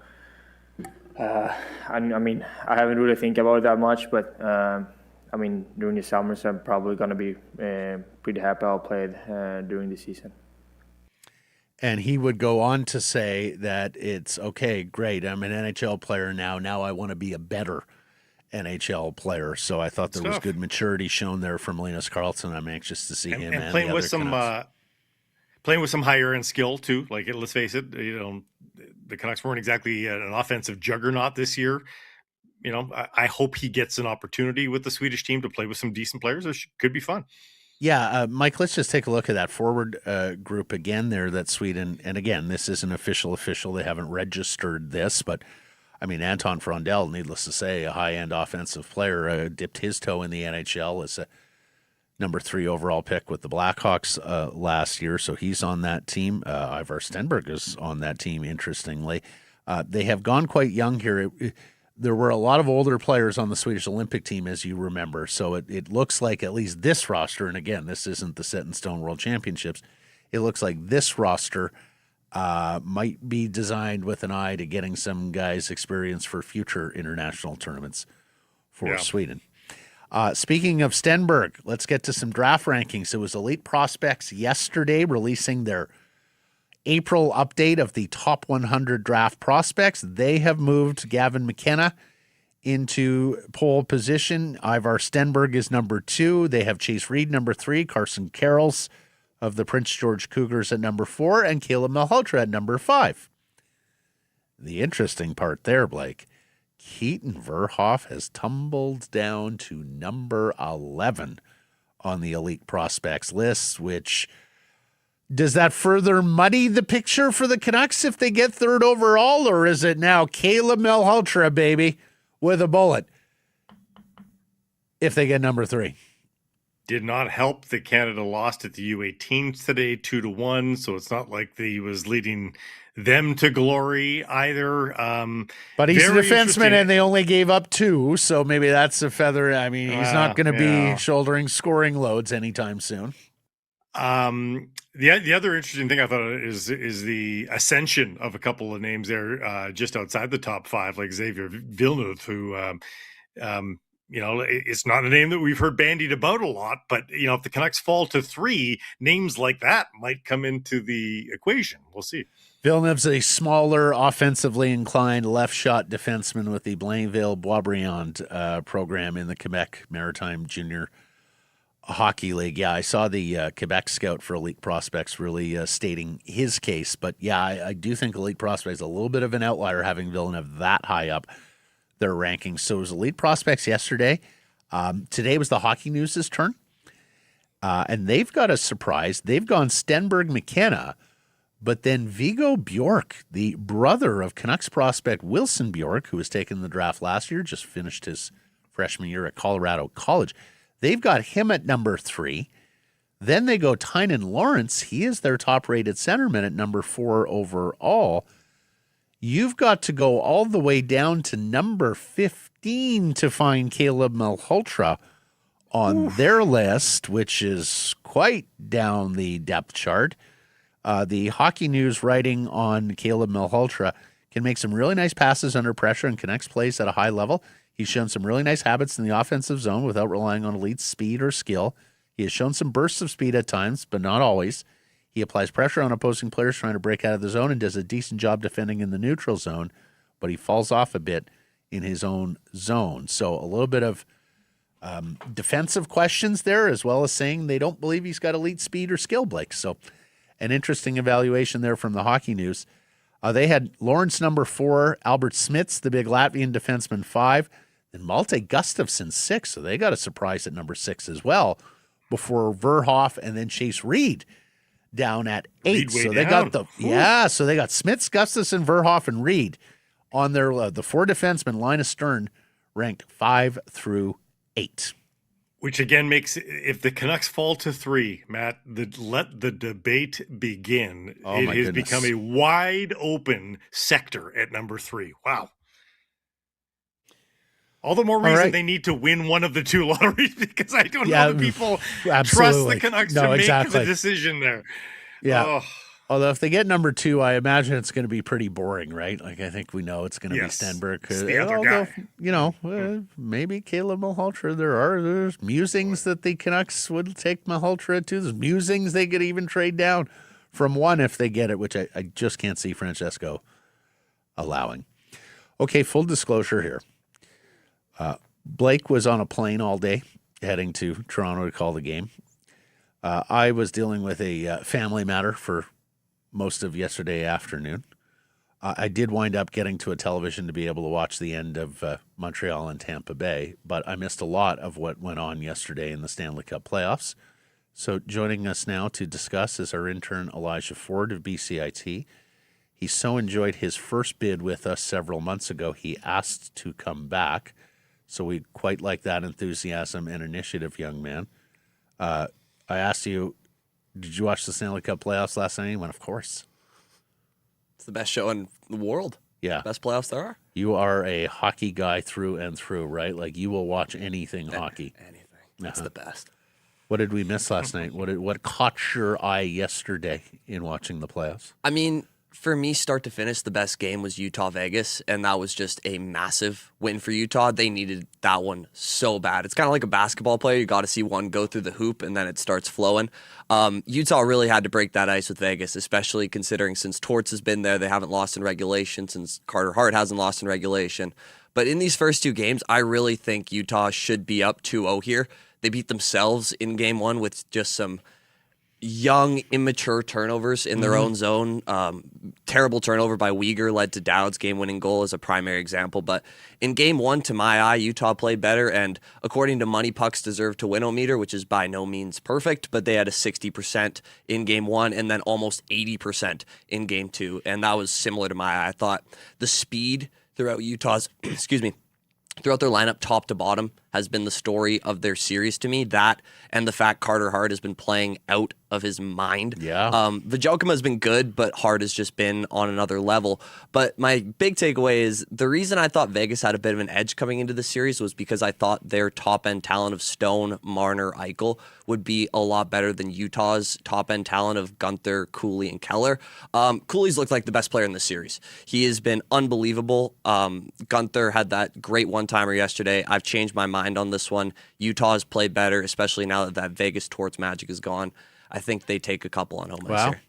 I mean, I haven't really think about it that much, but I mean, during the summers, I'm probably going to be pretty happy I'll play during the season. And he would go on to say that it's okay, great. I'm an NHL player now. Now I want to be a better NHL player. So I thought there was good maturity shown there from Linus Karlsson. I'm anxious to see him and playing with some playing with some higher end skill too. Like, let's face it, the Canucks weren't exactly an offensive juggernaut this year. I hope he gets an opportunity with the Swedish team to play with some decent players. It could be fun. Yeah, Mike, let's just take a look at that forward group again there that Sweden, and again, this isn't official. They haven't registered this, but I mean, Anton Frondell, needless to say, a high-end offensive player, dipped his toe in the NHL as a number 3 overall pick with the Blackhawks last year, so he's on that team. Ivar Stenberg is on that team, interestingly. They have gone quite young here. There were a lot of older players on the Swedish Olympic team, as you remember, so it looks like at least this roster, and again, this isn't the set-in-stone World Championships, it looks like this roster might be designed with an eye to getting some guys experience for future international tournaments for Sweden. Speaking of Stenberg, let's get to some draft rankings. It was Elite Prospects yesterday releasing their April update of the top 100 draft prospects. They have moved Gavin McKenna into pole position. Ivar Stenberg is number 2. They have Chase Reed number 3, Carson Carrolls of the Prince George Cougars at number 4, and Caleb Malhotra at number 5. The interesting part there, Blake, Keaton Verhoff has tumbled down to number 11 on the Elite Prospects list, which... does that further muddy the picture for the Canucks if they get 3rd overall, or is it now Caleb Malhotra, baby, with a bullet if they get number 3? Did not help that Canada lost at the U18s today, 2-1, so it's not like he was leading them to glory either. But he's a defenseman, and they only gave up 2, so maybe that's a feather. I mean, he's not going to be shouldering scoring loads anytime soon. The other interesting thing I thought is the ascension of a couple of names there just outside the top 5, like Xavier Villeneuve, who it's not a name that we've heard bandied about a lot, but if the Canucks fall to 3, names like that might come into the equation. We'll see. Villeneuve's a smaller, offensively inclined left shot defenseman with the Blainville-Boisbriand program in the Quebec Maritime Junior Hockey League. Yeah, I saw the Quebec scout for Elite Prospects really stating his case. But yeah, I do think Elite Prospects is a little bit of an outlier having Villeneuve that high up their rankings. So it was Elite Prospects yesterday. Today was the Hockey News' turn. And they've got a surprise. They've gone Stenberg McKenna, but then Viggo Bjork, the brother of Canucks prospect Wilson Bjork, who was taken in the draft last year, just finished his freshman year at Colorado College. They've got him at number 3. Then they go Tynan Lawrence. He is their top-rated centerman at number 4 overall. You've got to go all the way down to number 15 to find Caleb Malhotra on their list, which is quite down the depth chart. The Hockey News writing on Caleb Malhotra can make some really nice passes under pressure and connects plays at a high level. He's shown some really nice habits in the offensive zone without relying on elite speed or skill. He has shown some bursts of speed at times, but not always. He applies pressure on opposing players trying to break out of the zone and does a decent job defending in the neutral zone, but he falls off a bit in his own zone. So a little bit of defensive questions there, as well as saying they don't believe he's got elite speed or skill, Blake. So an interesting evaluation there from the Hockey News. They had Lawrence number 4, Albert Smits, the big Latvian defenseman, 5, and Malte Gustafsson 6. So they got a surprise at number 6 as well, before Verhoff and then Chase Reed down at 8. So they got so they got Smits, Gustafsson, Verhoff, and Reed on their the 4 defensemen line astern, ranked 5 through 8. Which again makes, if the Canucks fall to 3, Matt, let the debate begin. It has become a wide open sector at number 3. Wow. All the more reason they need to win one of the 2 lotteries, because I don't know that people trust the Canucks to make the decision there. Yeah. Although if they get number 2, I imagine it's going to be pretty boring, right? Like, I think we know it's going to Yes. be Stenberg. It's the other guy. Maybe Caleb Malhotra. There's musings that the Canucks would take Malhotra to. There's musings they could even trade down from 1 if they get it, which I just can't see Francesco allowing. Okay, full disclosure here. Blake was on a plane all day heading to Toronto to call the game. I was dealing with a family matter for most of yesterday afternoon. I did wind up getting to a television to be able to watch the end of Montreal and Tampa Bay, but I missed a lot of what went on yesterday in the Stanley Cup playoffs. So joining us now to discuss is our intern Elijah Ford of BCIT. He so enjoyed his first bid with us several months ago, he asked to come back. So we quite like that enthusiasm and initiative, young man. I asked you, did you watch the Stanley Cup playoffs last night? You went, of course. It's the best show in the world. Yeah. Best playoffs there are. You are a hockey guy through and through, right? Like, you will watch anything hockey. Anything. That's the best. What did we miss last night? What caught your eye yesterday in watching the playoffs? I mean, for me, start to finish, the best game was Utah-Vegas, and that was just a massive win for Utah. They needed that one so bad. It's kind of like a basketball player. You got to see one go through the hoop, and then it starts flowing. Utah really had to break that ice with Vegas, especially considering since Torts has been there, they haven't lost in regulation, since Carter Hart hasn't lost in regulation. But in these first 2 games, I really think Utah should be up 2-0 here. They beat themselves in game 1 with just some young, immature turnovers in their own zone. Terrible turnover by Uyghur led to Dowd's game-winning goal as a primary example. But in game 1, to my eye, Utah played better. And according to Money Puck's Deserve to Win-O-meter, which is by no means perfect, but they had a 60% in game 1 and then almost 80% in game 2. And that was similar to my eye. I thought the speed throughout Utah's, throughout their lineup, top to bottom, has been the story of their series to me. That and the fact Carter Hart has been playing out of his mind. Yeah. Vajelkima has been good, but Hart has just been on another level. But my big takeaway is the reason I thought Vegas had a bit of an edge coming into the series was because I thought their top-end talent of Stone, Marner, Eichel would be a lot better than Utah's top-end talent of Gunther, Cooley, and Keller. Cooley's looked like the best player in the series. He has been unbelievable. Gunther had that great one-timer yesterday. I've changed my mind on this one. Utah has played better, especially now that Vegas Torts magic is gone. I think they take a couple on home ice here.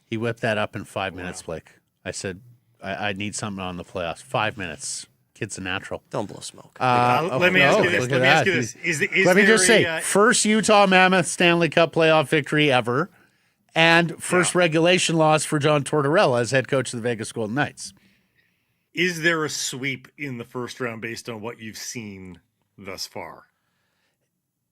He whipped that up in 5 minutes, Blake. I said, I need something on the playoffs. 5 minutes. Kid's a natural. Don't blow smoke. Let me ask you this. Let me just say, first Utah Mammoth Stanley Cup playoff victory ever, and first regulation loss for John Tortorella as head coach of the Vegas Golden Knights. Is there a sweep in the first round based on what you've seen thus far?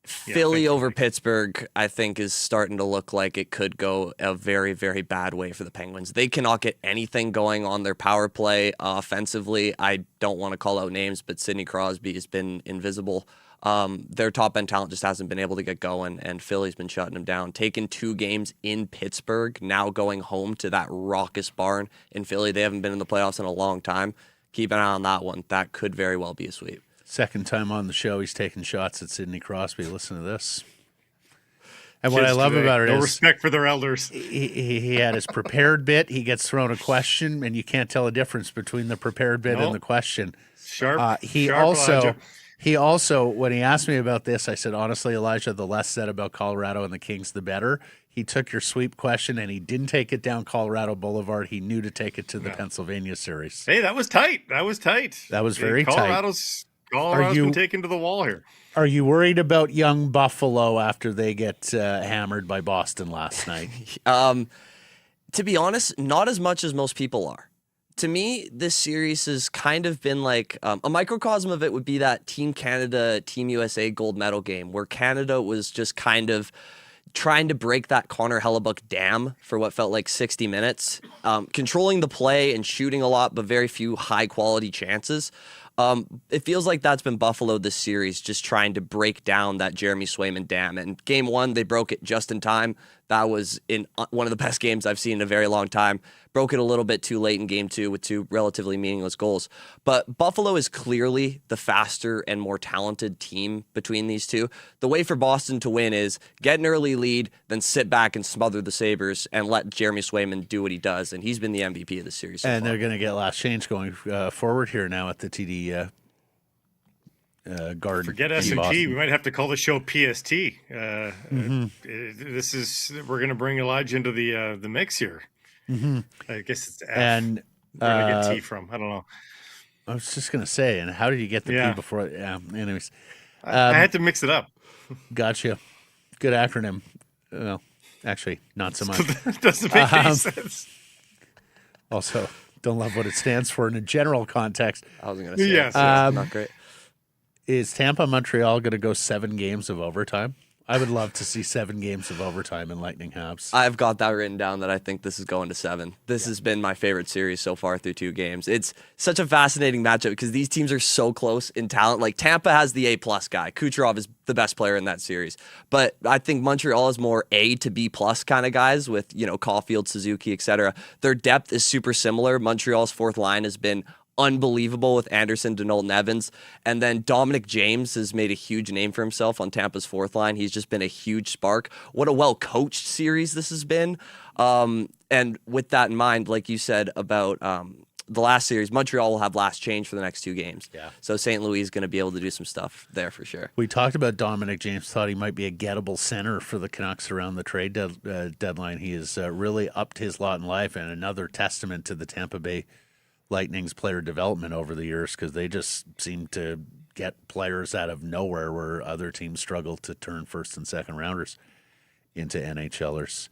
Philly over Pittsburgh, I think, is starting to look like it could go a very, very bad way for the Penguins. They cannot get anything going on their power play offensively. I don't want to call out names, but Sidney Crosby has been invisible. Their top-end talent just hasn't been able to get going, and Philly's been shutting them down. Taking 2 games in Pittsburgh, now going home to that raucous barn in Philly. They haven't been in the playoffs in a long time. Keep an eye on that one. That could very well be a sweep. Second time on the show, he's taking shots at Sidney Crosby. Listen to this. And what I love about it is respect for their elders. He had his prepared bit. He gets thrown a question, and you can't tell a difference between the prepared bit and the question. He also, when he asked me about this, I said, honestly, Elijah, the less said about Colorado and the Kings, the better. He took your sweep question, and he didn't take it down Colorado Boulevard. He knew to take it to the Pennsylvania series. Hey, that was tight. That was very tight. Colorado's been taken to the wall here. Are you worried about young Buffalo after they get hammered by Boston last night? To be honest, not as much as most people are. To me, this series has kind of been like a microcosm of it would be that Team Canada, Team USA gold medal game where Canada was just kind of trying to break that Connor Hellebuck dam for what felt like 60 minutes, controlling the play and shooting a lot, but very few high-quality chances. It feels like that's been Buffalo this series, just trying to break down that Jeremy Swayman dam. And game 1, they broke it just in time. That was in one of the best games I've seen in a very long time. Broke it a little bit too late in game 2 with 2 relatively meaningless goals. But Buffalo is clearly the faster and more talented team between these two. The way for Boston to win is get an early lead, then sit back and smother the Sabres and let Jeremy Swayman do what he does. And he's been the MVP of the series so and far. they're going to get last change going forward here now at the TD Garden. Forget S&T. We might have to call the show PST. This is we're going to bring Elijah into the mix here. I guess it's F. And where did I get T from? I don't know. I was just going to say, and how did you get the P before? Yeah. Anyways, I had to mix it up. Gotcha. Good acronym. Well, actually, not so much. Doesn't make any sense. Also, don't love what it stands for in a general context. I was going to say, Yes. not great. Is Tampa Montreal going to go 7 games of overtime? I would love to see 7 games of overtime in Lightning Habs. I've got that written down that I think this is going to 7. This has been my favorite series so far through 2 games. It's such a fascinating matchup because these teams are so close in talent. Like Tampa has the A+ guy. Kucherov is the best player in that series. But I think Montreal is more A to B+ kind of guys with, Caulfield, Suzuki, etc. Their depth is super similar. Montreal's fourth line has been unbelievable with Anderson, Denault, and Evans. And then Dominic James has made a huge name for himself on Tampa's fourth line. He's just been a huge spark. What a well-coached series this has been. And with that in mind, like you said about the last series, Montreal will have last change for the next 2 games. Yeah. So St. Louis is going to be able to do some stuff there for sure. We talked about Dominic James, thought he might be a gettable center for the Canucks around the trade deadline. He has really upped his lot in life, and another testament to the Tampa Bay Lightning's player development over the years, because they just seem to get players out of nowhere where other teams struggle to turn first and second rounders into NHLers.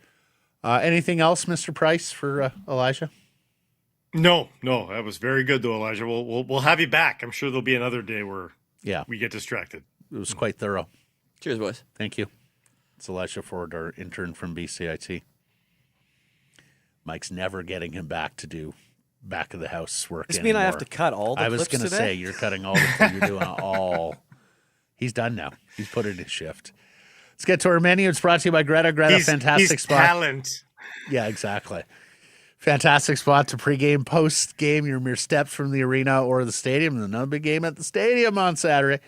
Anything else, Mr. Price, for Elijah? No, that was very good though, Elijah. We'll have you back. I'm sure there'll be another day where we get distracted. It was quite thorough. Cheers, boys. Thank you. It's Elijah Ford, our intern from BCIT. Mike's never getting him back to do back of the house work. Does this anymore. mean I have to cut all the I was clips going to today? say you're cutting all the you're doing all. He's done now. He's put in his shift. Let's get to our menu. It's brought to you by Greta. Greta, fantastic he's spot. Talent. Yeah, exactly. Fantastic spot to pregame, post-game. You're mere steps from the arena or the stadium. There's another big game at the stadium on Saturday.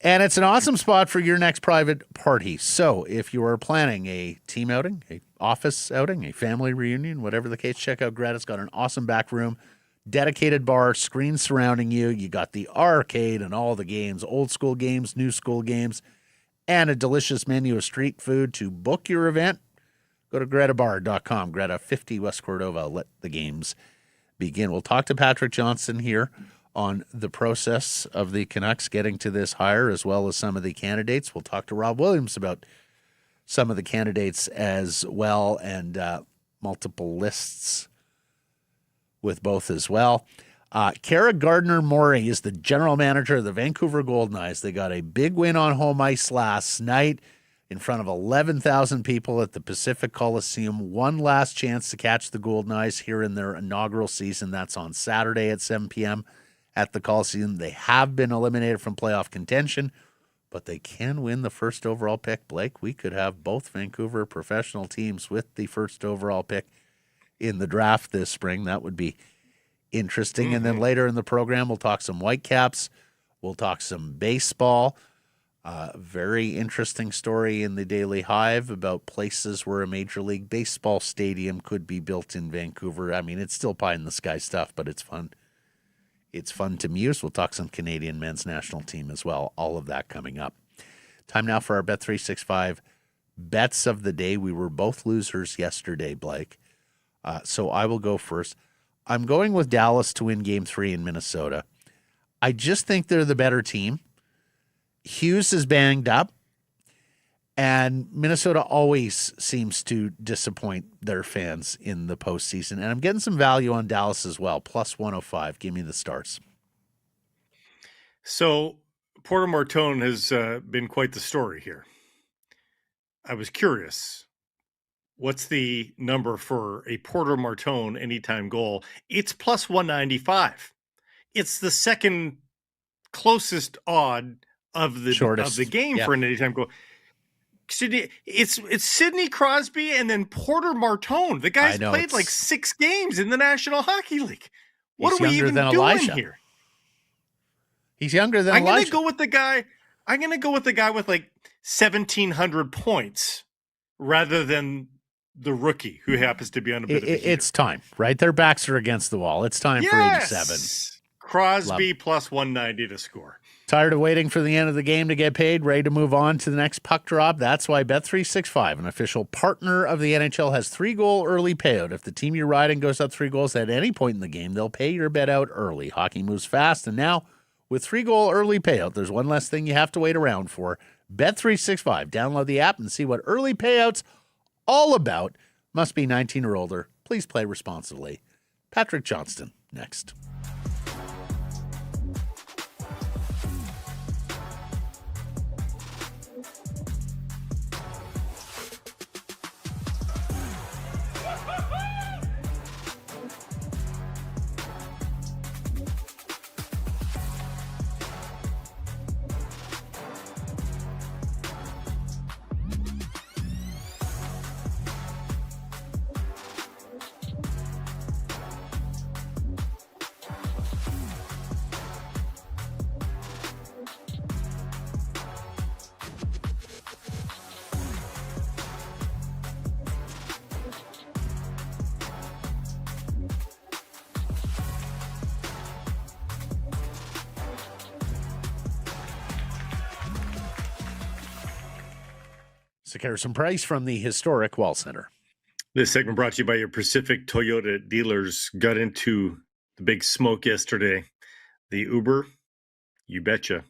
And it's an awesome spot for your next private party. So if you are planning a team outing, a office outing, a family reunion, whatever the case, check out Greta's got an awesome back room, dedicated bar, screens surrounding you. You got the arcade and all the games, old school games, new school games, and a delicious menu of street food. To book your event, go to gretabar.com. Greta, 50 West Cordova. Let the games begin. We'll talk to Patrick Johnston here on the process of the Canucks getting to this hire, as well as some of the candidates. We'll talk to Rob Williams about some of the candidates as well, and multiple lists with both as well. Cara Gardner Morey is the general manager of the Vancouver Golden Eyes. They got a big win on home ice last night in front of 11,000 people at the Pacific Coliseum. One last chance to catch the Golden Eyes here in their inaugural season. That's on Saturday at 7 p.m. at the Coliseum. They have been eliminated from playoff contention, but they can win the first overall pick. Blake, we could have both Vancouver professional teams with the first overall pick in the draft this spring. That would be interesting. Mm-hmm. And then later in the program, we'll talk some Whitecaps. We'll talk some baseball. Very interesting story in the Daily Hive about places where a Major League Baseball stadium could be built in Vancouver. I mean, it's still pie in the sky stuff, but it's fun. It's fun to muse. We'll talk some Canadian men's national team as well. All of that coming up. Time now for our Bet365 bets of the day. We were both losers yesterday, Blake. So I will go first. I'm going with Dallas to win Game 3 in Minnesota. I just think they're the better team. Hughes is banged up, and Minnesota always seems to disappoint their fans in the postseason. And I'm getting some value on Dallas as well, plus 105. Give me the Stars. So Porter Martone has been quite the story here. I was curious. What's the number for a Porter Martone anytime goal? It's plus 195. It's the second closest odd of the game for an anytime goal. It's Sidney Crosby and then Porter Martone. The guy's played like 6 games in the National Hockey League. What are we even doing here? He's younger than Elijah. I'm going to go with the guy with like 1,700 points rather than the rookie who happens to be on a bit of a heater. It's time, right? Their backs are against the wall. It's time for 87. Crosby plus 190 to score. Tired of waiting for the end of the game to get paid, ready to move on to the next puck drop? That's why Bet365, an official partner of the NHL, has 3-goal early payout. If the team you're riding goes up 3 goals at any point in the game, they'll pay your bet out early. Hockey moves fast, and now with 3-goal early payout, there's one less thing you have to wait around for. Bet365. Download the app and see what early payouts all about. Must be 19 or older. Please play responsibly. Patrick Johnston, next. Harrison Price from the historic Wall Center. This segment brought to you by your Pacific Toyota dealers. Got into the big smoke yesterday. The Uber, you betcha,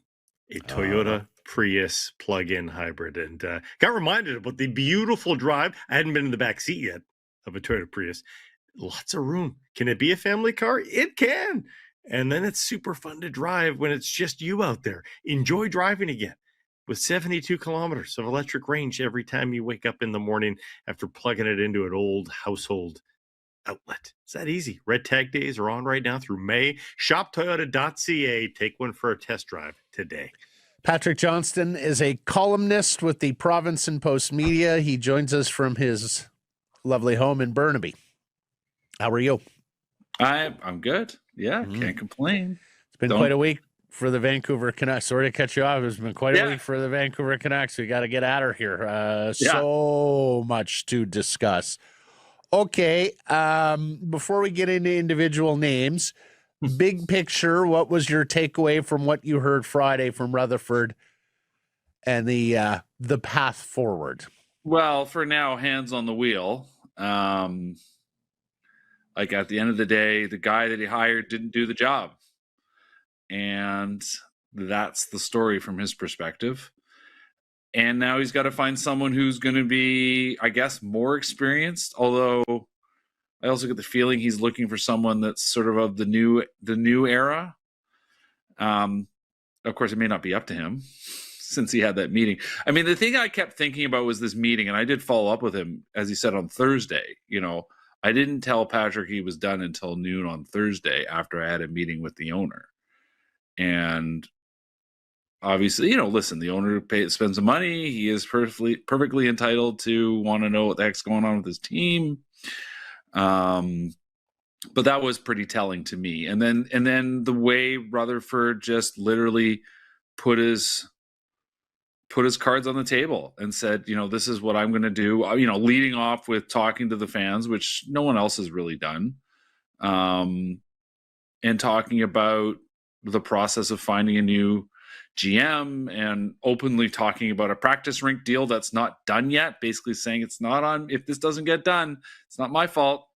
a Toyota Prius plug-in hybrid. And got reminded about the beautiful drive. I hadn't been in the back seat yet of a Toyota Prius. Lots of room. Can it be a family car? It can. And then it's super fun to drive when it's just you out there. Enjoy driving again. With 72 kilometers of electric range every time you wake up in the morning after plugging it into an old household outlet. It's that easy. Red tag days are on right now through May. ShopToyota.ca. Take one for a test drive today. Patrick Johnston is a columnist with the Province and Postmedia. He joins us from his lovely home in Burnaby. How are you? I'm good. Yeah, can't complain. It's been quite a week for the Vancouver Canucks. Sorry to cut you off. It's been quite a week for the Vancouver Canucks. We got to get out of here. So much to discuss. Okay, before we get into individual names, big picture, what was your takeaway from what you heard Friday from Rutherford and the path forward? Well, for now, hands on the wheel. Like at the end of the day, the guy that he hired didn't do the job. And that's the story from his perspective. And now he's got to find someone who's going to be, I guess, more experienced. Although I also get the feeling he's looking for someone that's sort of the new era. Of course, it may not be up to him since he had that meeting. I mean, the thing I kept thinking about was this meeting, and I did follow up with him, as he said on Thursday. I didn't tell Patrick he was done until noon on Thursday after I had a meeting with the owner. And obviously, listen, the owner spends the money. He is perfectly entitled to want to know what the heck's going on with his team. But that was pretty telling to me. And then the way Rutherford just literally put his cards on the table and said, this is what I'm going to do. Leading off with talking to the fans, which no one else has really done, and talking about the process of finding a new GM and openly talking about a practice rink deal that's not done yet, basically saying it's not on. If this doesn't get done, it's not my fault.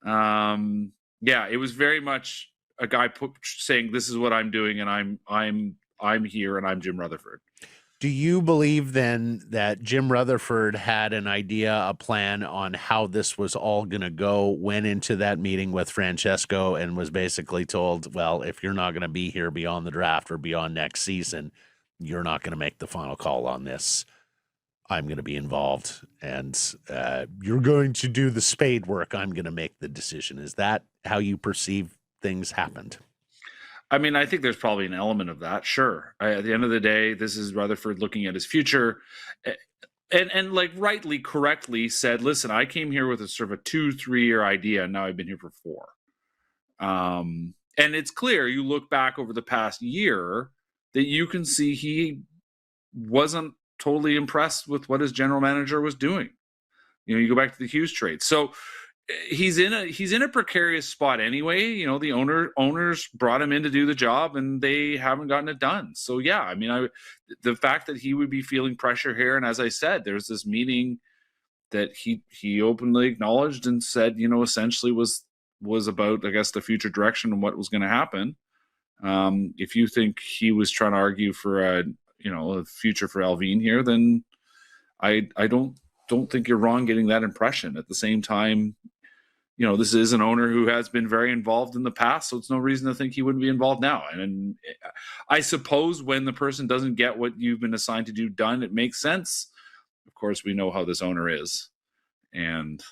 It was very much a guy saying, this is what I'm doing. And I'm here and I'm Jim Rutherford. Do you believe then that Jim Rutherford had an idea, a plan on how this was all going to go, went into that meeting with Francesco and was basically told, well, if you're not going to be here beyond the draft or beyond next season, you're not going to make the final call on this. I'm going to be involved and you're going to do the spade work. I'm going to make the decision. Is that how you perceive things happened? I mean, I think there's probably an element of that. Sure. At the end of the day, this is Rutherford looking at his future, and like rightly, correctly said, listen, I came here with a sort of a 2-3 year idea, and now I've been here for 4. And it's clear, you look back over the past year, that you can see he wasn't totally impressed with what his general manager was doing. You know, you go back to the Hughes trade. So he's in a precarious spot anyway. You know, the owners brought him in to do the job, and they haven't gotten it done. So yeah, I mean, the fact that he would be feeling pressure here, and as I said, there's this meeting that he openly acknowledged and said, you know, essentially was about, I guess, the future direction and what was going to happen. If you think he was trying to argue for a future for Allvin here, then I don't think you're wrong getting that impression. At the same time, you know, this is an owner who has been very involved in the past, so it's no reason to think he wouldn't be involved now. And I suppose when the person doesn't get what you've been assigned to do done, it makes sense. Of course, we know how this owner is. And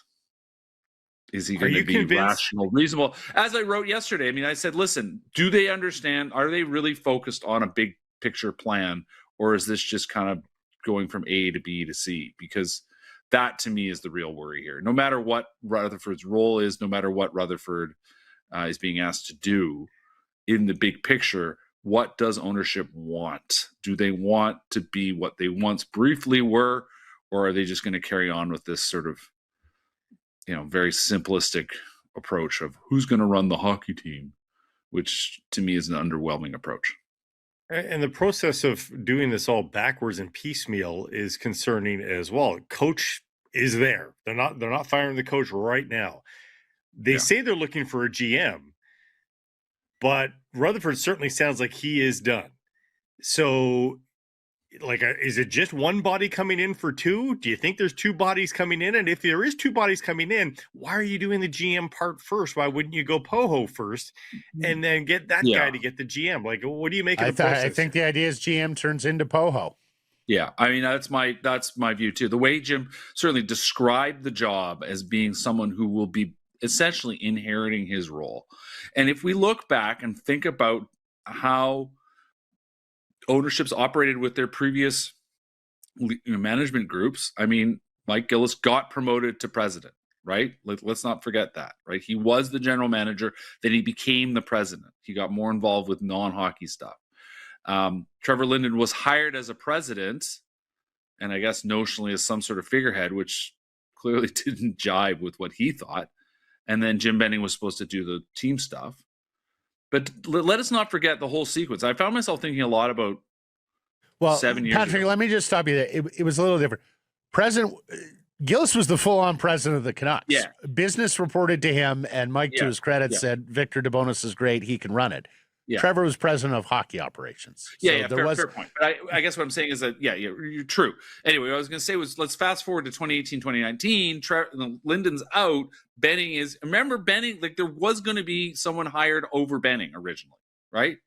is he going to be rational, reasonable? As I wrote yesterday, I mean, I said, listen, do they understand? Are they really focused on a big picture plan? Or is this just kind of going from A to B to C? Because that, to me, is the real worry here. No matter what Rutherford's role is, no matter what Rutherford is being asked to do in the big picture, what does ownership want? Do they want to be what they once briefly were, or are they just going to carry on with this sort of, you know, very simplistic approach of who's going to run the hockey team, which to me is an underwhelming approach. And the process of doing this all backwards and piecemeal is concerning as well. Coach is there. They're not firing the coach right now. They say they're looking for a GM, but Rutherford certainly sounds like he is done. So, like, is it just one body coming in for 2? Do you think there's 2 bodies coming in? And if there is 2 bodies coming in, why are you doing the GM part first? Why wouldn't you go Poho first and then get that guy to get the GM? Like, what do you make of the process? I think the idea is GM turns into Poho. Yeah, I mean, that's my view too. The way Jim certainly described the job as being someone who will be essentially inheriting his role. And if we look back and think about how ownerships operated with their previous management groups, I mean, Mike Gillis got promoted to president, right? Let's not forget that, right? He was the general manager, then he became the president. He got more involved with non-hockey stuff. Trevor Linden was hired as a president, and I guess notionally as some sort of figurehead, which clearly didn't jive with what he thought. And then Jim Benning was supposed to do the team stuff. But let us not forget the whole sequence. I found myself thinking a lot about 7 years Patrick, ago. let me just stop you there. It was a little different. Gillis was the full-on president of the Canucks. Yeah. Business reported to him, and Mike, to his credit, said, Victor DeBonis is great. He can run it. Yeah. Trevor was president of hockey operations. Fair point. But I guess what I'm saying is that, you're true. Anyway, what I was going to say was, let's fast forward to 2018, 2019. Linden's out. Benning is, remember Benning, like there was going to be someone hired over Benning originally, right?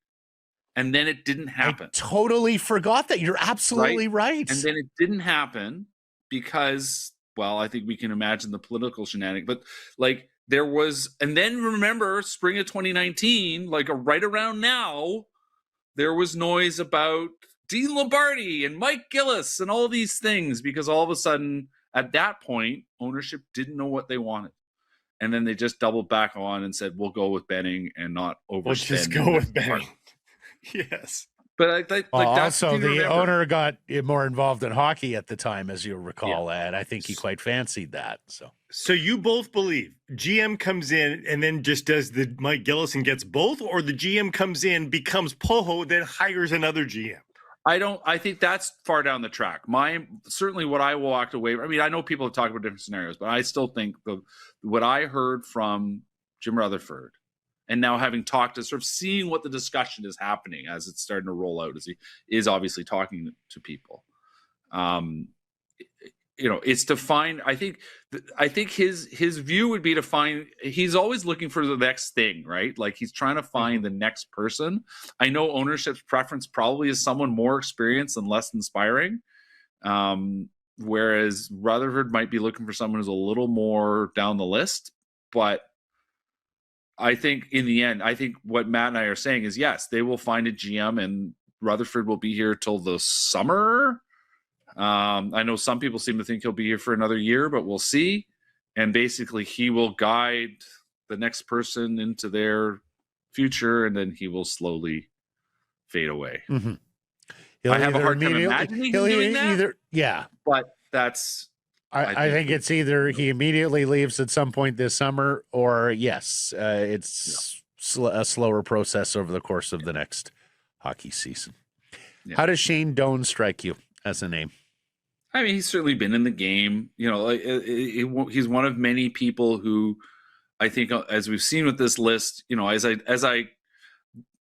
And then it didn't happen. I totally forgot that. You're absolutely right. And then it didn't happen because, well, I think we can imagine the political shenanigans, but like, there was, and then remember spring of 2019, like right around now, there was noise about Dean Lombardi and Mike Gillis and all these things, because all of a sudden at that point, ownership didn't know what they wanted. And then they just doubled back on and said, we'll go with Benning and not overspend. Let's just go with Benning. Yes. But also the owner got more involved in hockey at the time, as you recall, and I think he quite fancied that. So you both believe GM comes in and then just does the Mike Gillis and gets both, or the GM comes in, becomes Poho, then hires another GM? I think that's far down the track. Certainly what I walked away. I mean, I know people have talked about different scenarios, but I still think what I heard from Jim Rutherford, and now having talked to sort of seeing what the discussion is happening as it's starting to roll out, as he is obviously talking to people. It's to find, I think his view would be to find, he's always looking for the next thing, right? Like he's trying to find the next person. I know ownership's preference probably is someone more experienced and less inspiring. Whereas Rutherford might be looking for someone who's a little more down the list, but I think in the end, I think what Matt and I are saying is yes, they will find a GM, and Rutherford will be here till the summer. I know some people seem to think he'll be here for another year, but we'll see. And basically, he will guide the next person into their future, and then he will slowly fade away. Mm-hmm. I have a hard time imagining him doing that. But that's. I think it's either he immediately leaves at some point this summer, or it's a slower process over the course of the next hockey season. Yeah. How does Shane Doan strike you as a name? I mean, he's certainly been in the game. You know, he's one of many people who I think, as we've seen with this list, you know, as I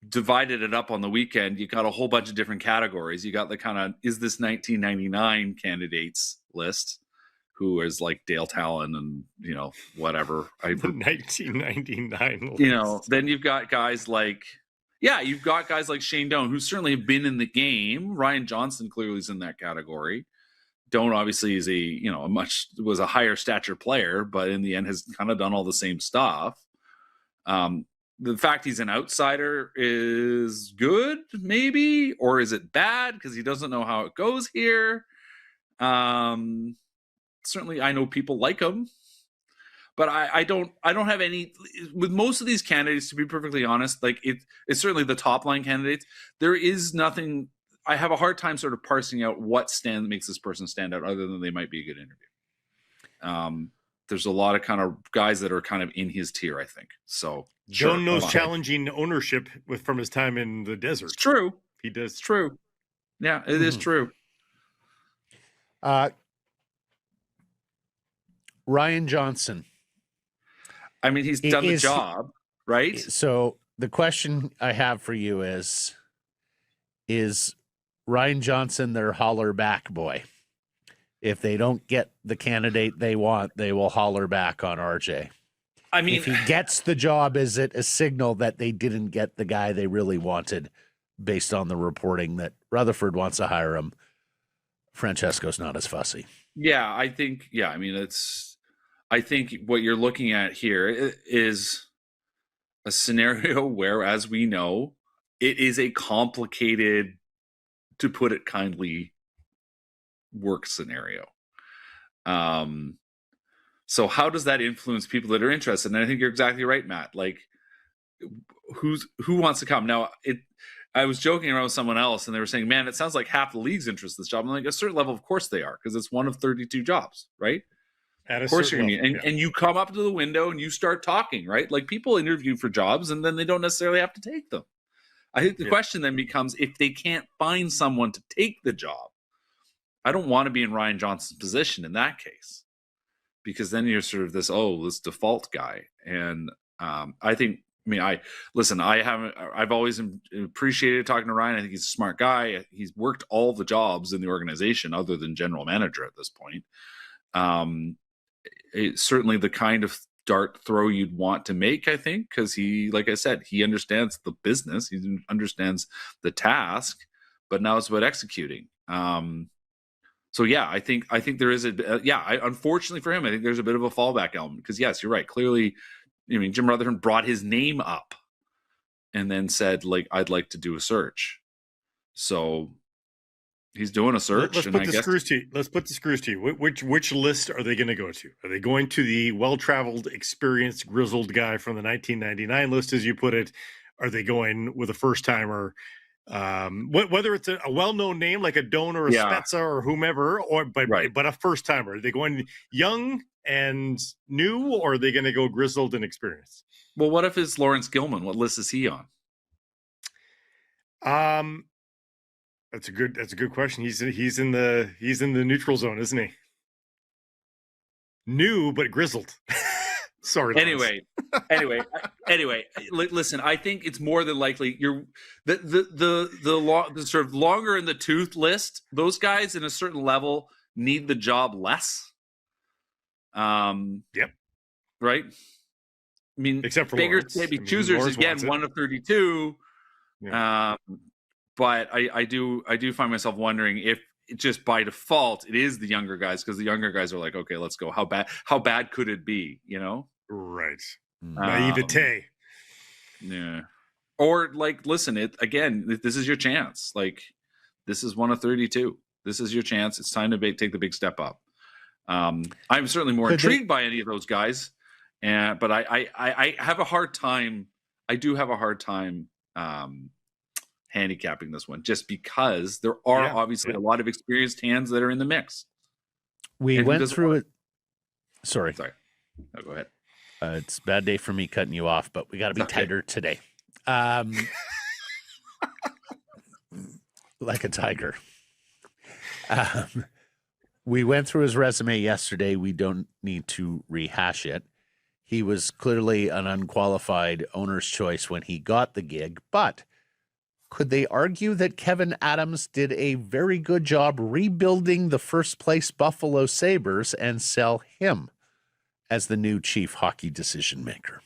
divided it up on the weekend, you got a whole bunch of different categories. You got the kind of, is this 1999 candidates list, who is like Dale Talon and, you know, whatever. The 1999 list. You know, then you've got guys like, you've got guys like Shane Doan, who certainly have been in the game. Ryan Johnston clearly is in that category. Doan obviously is was a higher stature player, but in the end has kind of done all the same stuff. The fact he's an outsider is good, maybe, or is it bad because he doesn't know how it goes here? Certainly, I know people like him, but I don't have any with most of these candidates. To be perfectly honest, like it's certainly the top line candidates. There is nothing. I have a hard time sort of parsing out what makes this person stand out, other than they might be a good interview. There's a lot of kind of guys that are kind of in his tier, I think. So Joan knows challenging ownership from his time in the desert. It's true. He does. It's true. Yeah, it is true. Ryan Johnston. I mean, he's done the job, right? So the question I have for you is Ryan Johnston their holler back boy? If they don't get the candidate they want, they will holler back on RJ. I mean, if he gets the job, is it a signal that they didn't get the guy they really wanted based on the reporting that Rutherford wants to hire him? Francesco's not as fussy. Yeah, I think, I mean, I think what you're looking at here is a scenario where, as we know, it is a complicated, to put it kindly, work scenario. So how does that influence people that are interested? And I think you're exactly right, Matt. Like, who wants to come? Now, I was joking around with someone else, and they were saying, man, it sounds like half the league's interested in this job. I'm like, at a certain level, of course they are, because it's one of 32 jobs, right? Of course you're going to be. And you come up to the window and you start talking, right? Like, people interview for jobs, and then they don't necessarily have to take them. I think the question then becomes, if they can't find someone to take the job, I don't want to be in Ryan Johnston's position in that case, because then you're sort of this default guy. And I've always appreciated talking to Ryan. I think he's a smart guy. He's worked all the jobs in the organization other than general manager at this point. It's certainly the kind of dart throw you'd want to make, I think, because he, like I said, he understands the business. He understands the task, but now it's about executing. So I think there is unfortunately for him, I think there's a bit of a fallback element, because yes, you're right. Clearly, I mean, Jim Rutherford brought his name up and then said, like, I'd like to do a search. So he's doing a search. Let's put the screws to you. Which list are they going to go to? Are they going to the well-traveled, experienced, grizzled guy from the 1999 list, as you put it? Are they going with a first-timer? Whether it's a well-known name like a Doan or a Spezza or whomever, but a first-timer. Are they going young and new, or are they going to go grizzled and experienced? Well, what if it's Laurence Gilman? What list is he on? That's a good question. He's in the neutral zone, isn't he? New but grizzled. Sorry. Anyway, listen. I think it's more than likely the sort of longer in the tooth list. Those guys in a certain level need the job less. Yep. Right. I mean, except for Baker's maybe choosers again, 1 of 32. Yeah. But I do find myself wondering if just by default it is the younger guys, because the younger guys are like, okay, let's go. How bad could it be? You know? Right. Naivete. Yeah. Or like, listen, this is your chance. Like, this is one of 32. This is your chance. It's time to take the big step up. I'm certainly more intrigued by any of those guys, but I have a hard time. I do have a hard time handicapping this one, just because there are obviously a lot of experienced hands that are in the mix. We went through it. Sorry. No, go ahead. It's a bad day for me cutting you off, but we got to be tighter today. Like a tiger. We went through his resume yesterday. We don't need to rehash it. He was clearly an unqualified owner's choice when he got the gig, but could they argue that Kevyn Adams did a very good job rebuilding the first place Buffalo Sabres and sell him as the new chief hockey decision maker?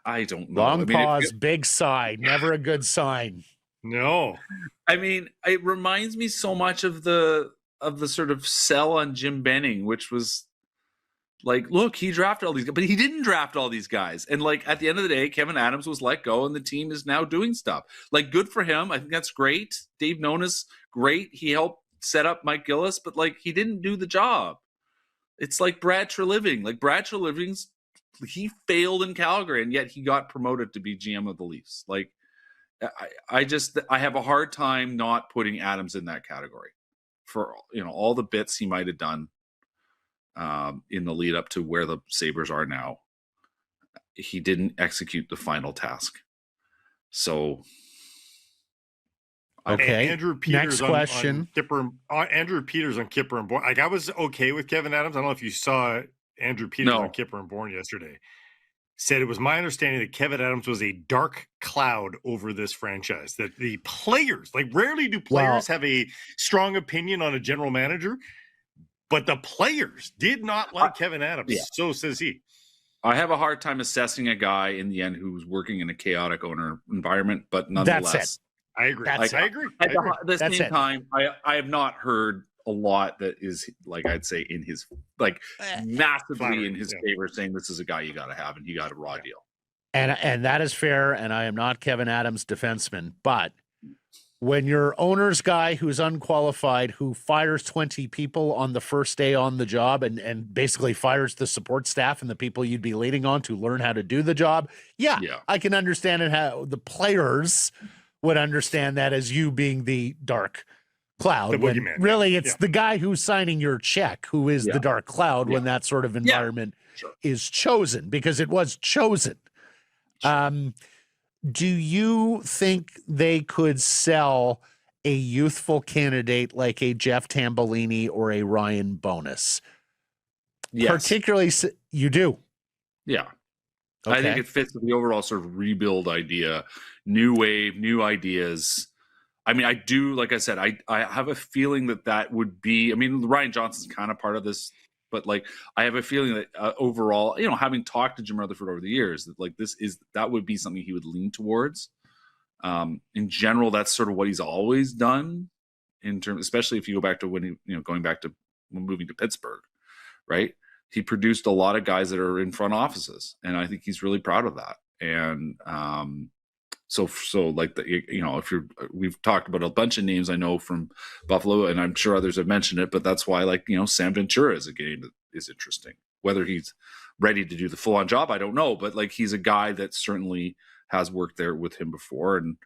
I don't know. Long pause, big sigh. Never a good sign. No. I mean, it reminds me so much of the sort of sell on Jim Benning, which was like, look, he drafted all these guys, but he didn't draft all these guys. And like, at the end of the day, Kevyn Adams was let go and the team is now doing stuff. Like, good for him. I think that's great. Dave Nona's great. He helped set up Mike Gillis, but like, he didn't do the job. It's like Brad Treliving. Like, Brad Treliving's, he failed in Calgary, and yet he got promoted to be GM of the Leafs. Like, I have a hard time not putting Adams in that category for, all the bits he might have done in the lead up to where the Sabres are now. He didn't execute the final task. So, okay. Andrew Peters. Next question. On Kipper, Andrew Peters on Kipper and Bourne. Like, I was okay with Kevyn Adams. I don't know if you saw Andrew Peters on Kipper and Bourne yesterday. Said it was my understanding that Kevyn Adams was a dark cloud over this franchise. That the players, like, rarely do players have a strong opinion on a general manager, but the players did not like Kevyn Adams. Yeah. So says he. I have a hard time assessing a guy in the end who's working in a chaotic owner environment, but nonetheless, that's it. I agree. I agree. At the same time, I have not heard a lot that is, like, I'd say in his, like, massively in his favor, saying this is a guy you got to have and he got a raw deal. And that is fair. And I am not Kevyn Adams' defenseman, but when your owner's guy who's unqualified, who fires 20 people on the first day on the job and basically fires the support staff and the people you'd be leaning on to learn how to do the job. Yeah. I can understand it, how the players would understand that as you being the dark cloud. When really it's the guy who's signing your check who is the dark cloud when that sort of environment is chosen, because it was chosen. Do you think they could sell a youthful candidate like a Jeff Tambellini or a Ryan Bonus? Yes. Particularly, you do? Yeah. Okay. I think it fits with the overall sort of rebuild idea, new wave, new ideas. I mean, I do, like I said, I have a feeling that would be, I mean, Ryan Johnston's kind of part of this, but like, I have a feeling that overall, having talked to Jim Rutherford over the years, that like that would be something he would lean towards. In general, that's sort of what he's always done in terms, especially if you go back to when going back to when moving to Pittsburgh, right? He produced a lot of guys that are in front offices, and I think he's really proud of that. And so like we've talked about a bunch of names I know from Buffalo, and I'm sure others have mentioned it, but that's why, like, Sam Ventura is a game that is interesting. Whether he's ready to do the full on job, I don't know, but like, he's a guy that certainly has worked there with him before. And,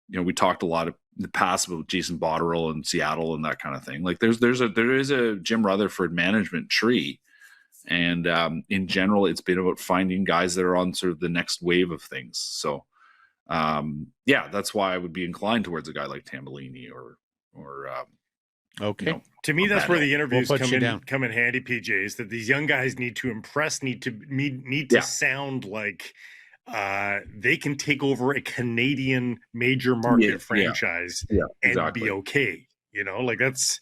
we talked a lot in the past about Jason Botterill and Seattle and that kind of thing. Like there is a Jim Rutherford management tree. And in general, it's been about finding guys that are on sort of the next wave of things. So, that's why I would be inclined towards a guy like Tambellini or okay. To me, that's where the interviews come in handy, PJ, is that these young guys need to impress, need to sound like they can take over a Canadian major market franchise and be okay. Like that's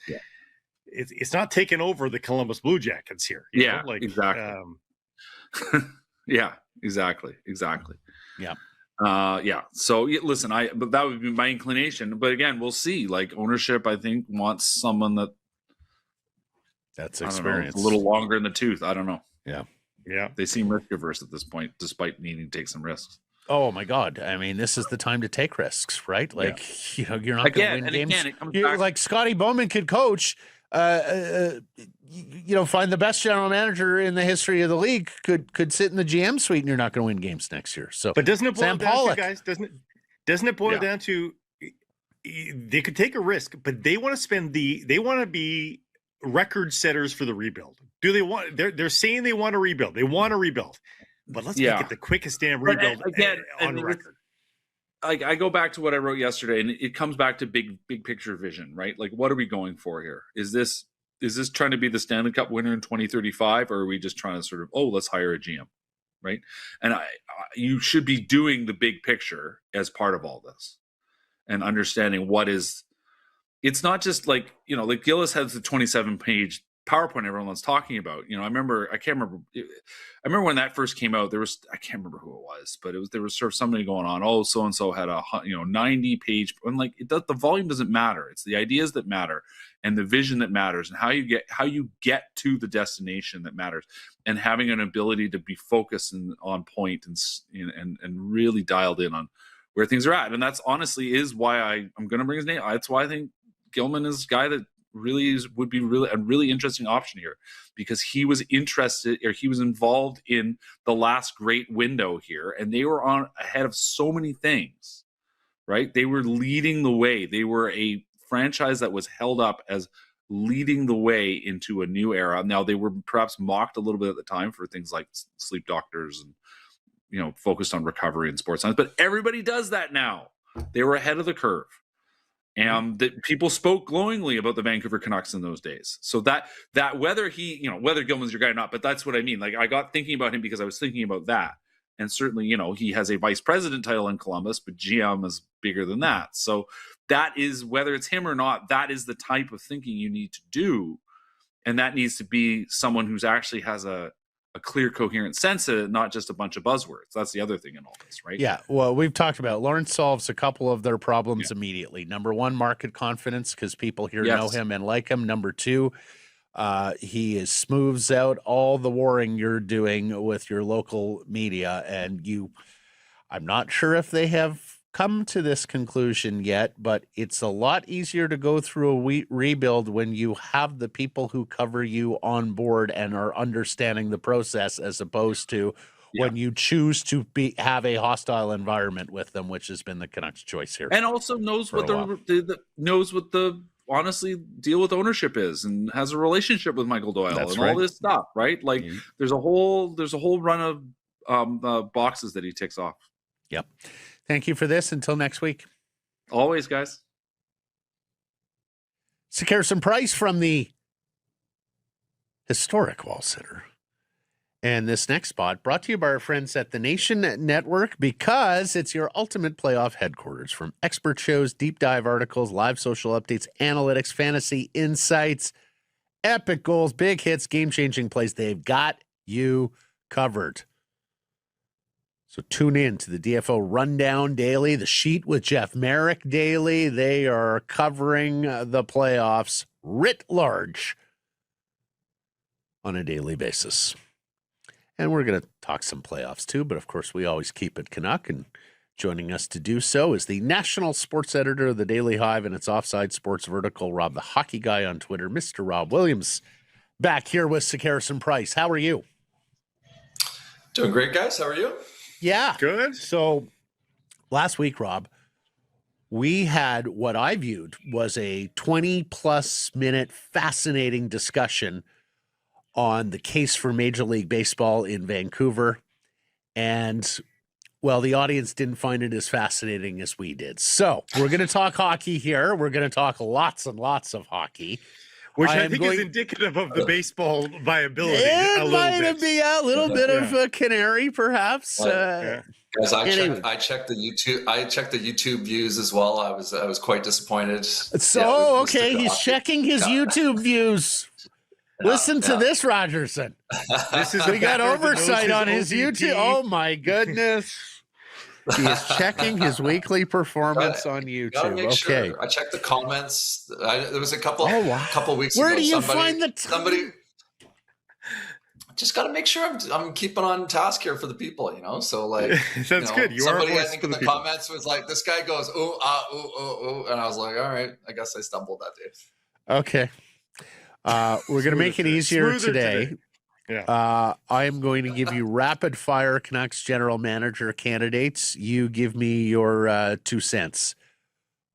it's not taking over the Columbus Blue Jackets here. Exactly. Exactly. Yeah. So listen, but that would be my inclination. But again, we'll see. Like, ownership, I think, wants someone that's experience, a little longer in the tooth. I don't know. Yeah. Yeah. They seem risk averse at this point, despite needing to take some risks. Oh my God! I mean, this is the time to take risks, right? Like you're not going to win games. Again, it comes back. Like Scotty Bowman could coach. Find the best general manager in the history of the league could sit in the GM suite, and you're not going to win games next year. So, but doesn't it boil Sam down Pollock. to, guys? Doesn't it boil down to they could take a risk, but they want to be record setters for the rebuild. Do they want? They're saying they want to rebuild. They want to rebuild, but let's make it the quickest damn rebuild on record. I go back to what I wrote yesterday, and it comes back to big picture vision, right? Like, what are we going for here? Is this trying to be the Stanley Cup winner in 2035, or are we just trying to sort of, let's hire a GM, right? And you should be doing the big picture as part of all this, and understanding what is. It's not just like Gillis has the 27-page PowerPoint everyone's talking about. I remember when that first came out, I can't remember who it was, but there was sort of somebody going on, so and so had a 90-page, and like the volume doesn't matter. It's the ideas that matter and the vision that matters, and how you get to the destination that matters, and having an ability to be focused and on point and really dialed in on where things are at. And that's honestly is why I'm going to bring his name. That's why I think Gilman is a guy that would be a really interesting option here, because he was involved in the last great window here, and they were ahead of so many things, right? They were leading the way. They were a franchise that was held up as leading the way into a new era. Now, they were perhaps mocked a little bit at the time for things like sleep doctors and focused on recovery and sports science, but everybody does that now. They were ahead of the curve. And that people spoke glowingly about the Vancouver Canucks in those days. So that whether whether Gilman's your guy or not, but that's what I mean. Like, I got thinking about him because I was thinking about that. And certainly, he has a vice president title in Columbus, but GM is bigger than that. So that is, whether it's him or not, that is the type of thinking you need to do. And that needs to be someone who's actually has a clear, coherent sense of it, not just a bunch of buzzwords. That's the other thing in all this, right? Yeah. Well, we've talked about Laurence solves a couple of their problems immediately. Number one, market confidence, because people here know him and like him. Number two, he smooths out all the warring you're doing with your local media. And I'm not sure if they have come to this conclusion yet, but it's a lot easier to go through a rebuild when you have the people who cover you on board and are understanding the process, as opposed to when you choose to have a hostile environment with them, which has been the Canucks' choice here. And also knows what the honestly deal with ownership is, and has a relationship with Michael Doyle all this stuff, right? Like there's a whole run of boxes that he ticks off. Yep. Thank you for this. Until next week. Always, guys. Sekerson Price from the historic Wall Sitter. And this next spot brought to you by our friends at the Nation Network, because it's your ultimate playoff headquarters. From expert shows, deep dive articles, live social updates, analytics, fantasy insights, epic goals, big hits, game-changing plays. They've got you covered. So tune in to the DFO Rundown Daily, the Sheet with Jeff Merrick Daily. They are covering the playoffs writ large on a daily basis. And we're going to talk some playoffs too, but of course we always keep it Canuck. And joining us to do so is the national sports editor of the Daily Hive and its Offside Sports vertical, Rob the Hockey Guy on Twitter, Mr. Rob Williams, back here with Sekerson Price. How are you? Doing great, guys. How are you? Yeah. Good. So last week, Rob, we had what I viewed was a 20-plus minute fascinating discussion on the case for Major League Baseball in Vancouver. And, well, the audience didn't find it as fascinating as we did. So we're going to talk hockey here. We're going to talk lots and lots of hockey. Which I think is indicative of the baseball viability. It might be a little bit of a canary, perhaps. Guys, I checked the YouTube views as well. I was quite disappointed. So okay, he's checking his YouTube views. Listen to this, Rogerson. We got oversight on his YouTube. Oh my goodness. He is checking his weekly performance on YouTube. Okay. Sure. I checked the comments. There was a couple weeks Where ago. do you find the time? just got to make sure I'm keeping on task here for the people, So like, that's good. You somebody are a I voice think for in the the people. comments was like, this guy goes, ooh, and I was like, all right, I guess I stumbled that day. Okay. We're going to make it easier today. Yeah. I am going to give you rapid fire Canucks general manager candidates. You give me your 2 cents.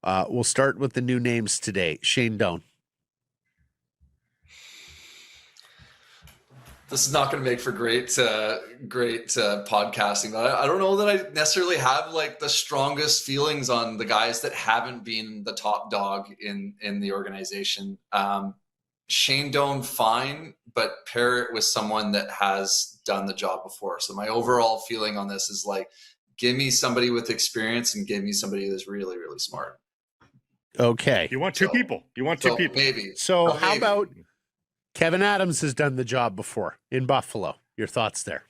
We'll start with the new names today. Shane Doan. This is not going to make for great podcasting. But I don't know that I necessarily have like the strongest feelings on the guys that haven't been the top dog in the organization. Shane Doan, fine, but pair it with someone that has done the job before. So my overall feeling on this is like, give me somebody with experience and give me somebody that's really, really smart. Okay. You want two people. Maybe. So how about Kevin Adams has done the job before in Buffalo? Your thoughts there?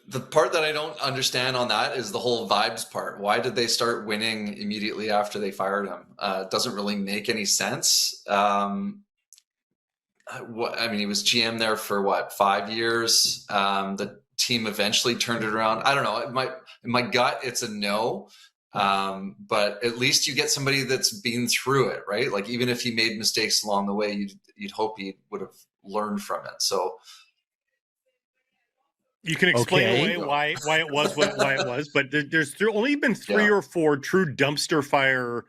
The part that I don't understand on that is the whole vibes part. Why did they start winning immediately after they fired him? It doesn't really make any sense. He was GM there for 5 years. The team eventually turned it around. I don't know. In my gut, it's a no. But at least you get somebody that's been through it, right? Like even if he made mistakes along the way, you'd hope he would have learned from it. So you can explain away why it was why it was, but there's only been 3 or 4 true dumpster fire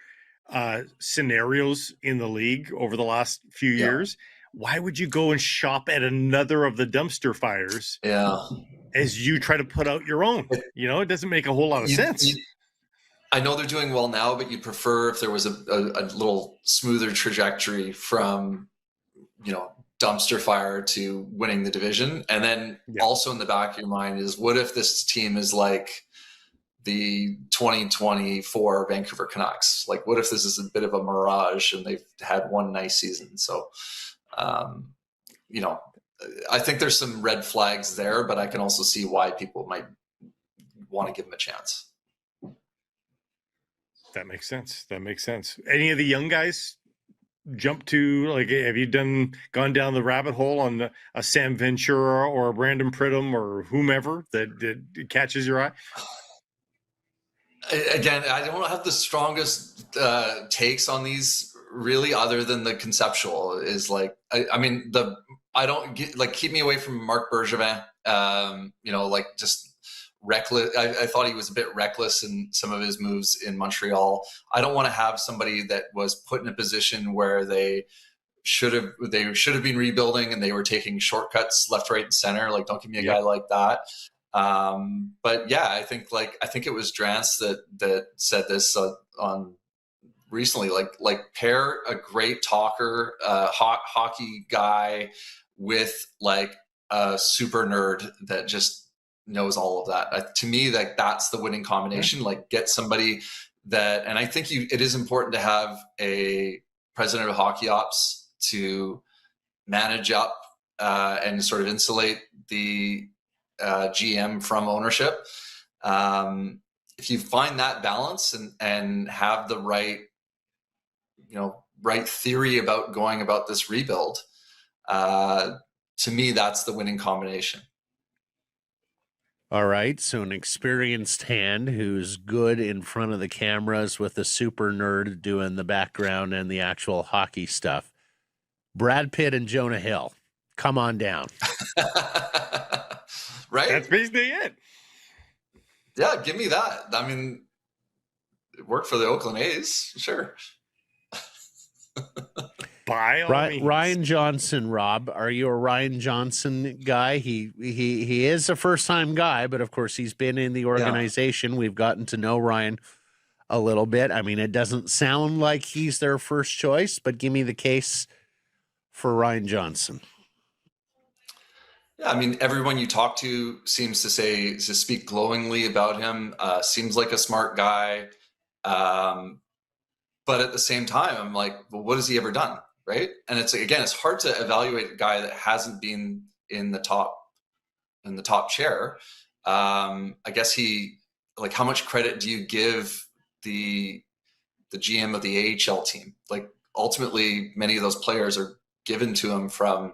scenarios in the league over the last few years. Why would you go and shop at another of the dumpster fires? As you try to put out your own, it doesn't make a whole lot of sense. I know they're doing well now, but you'd prefer if there was a little smoother trajectory from, dumpster fire to winning the division. And then also in the back of your mind is, what if this team is like the 2024 Vancouver Canucks? Like, what if this is a bit of a mirage and they've had one nice season? So, I think there's some red flags there, but I can also see why people might want to give them a chance. That makes sense. Any of the young guys jump to, like, have you gone down the rabbit hole on a Sam Ventura or a Brandon Pridham or whomever that catches your eye? Again, I don't have the strongest takes on these really, other than the conceptual is like, I don't get, like, keep me away from Marc Bergevin. Just reckless. I thought he was a bit reckless in some of his moves in Montreal. I don't want to have somebody that was put in a position where they should have been rebuilding and they were taking shortcuts left, right, and center. Like, don't give me a guy like that. But yeah, I think it was Drance that said this on recently. Like pair a great talker, hockey guy with like a super nerd that just knows all of that. To me, like, that's the winning combination. Like, get somebody that, and I think it is important to have a president of hockey ops to manage up and sort of insulate the GM from ownership. If you find that balance and have the right theory about going about this rebuild, to me, that's the winning combination. All right, so an experienced hand who's good in front of the cameras with a super nerd doing the background and the actual hockey stuff. Brad Pitt and Jonah Hill, come on down. Right? That's basically it. Yeah, give me that. I mean, it worked for the Oakland A's, sure. By all means. Ryan Johnson, Rob, are you a Ryan Johnson guy? He is a first-time guy, but of course he's been in the organization. We've gotten to know Ryan a little bit. I mean, it doesn't sound like he's their first choice, but give me the case for Ryan Johnson. Yeah, I mean, everyone you talk to seems to speak glowingly about him. Seems like a smart guy. But at the same time, I'm like, well, what has he ever done? Right. And it's hard to evaluate a guy that hasn't been in the top chair. I guess how much credit do you give the GM of the AHL team? Like, ultimately, many of those players are given to him from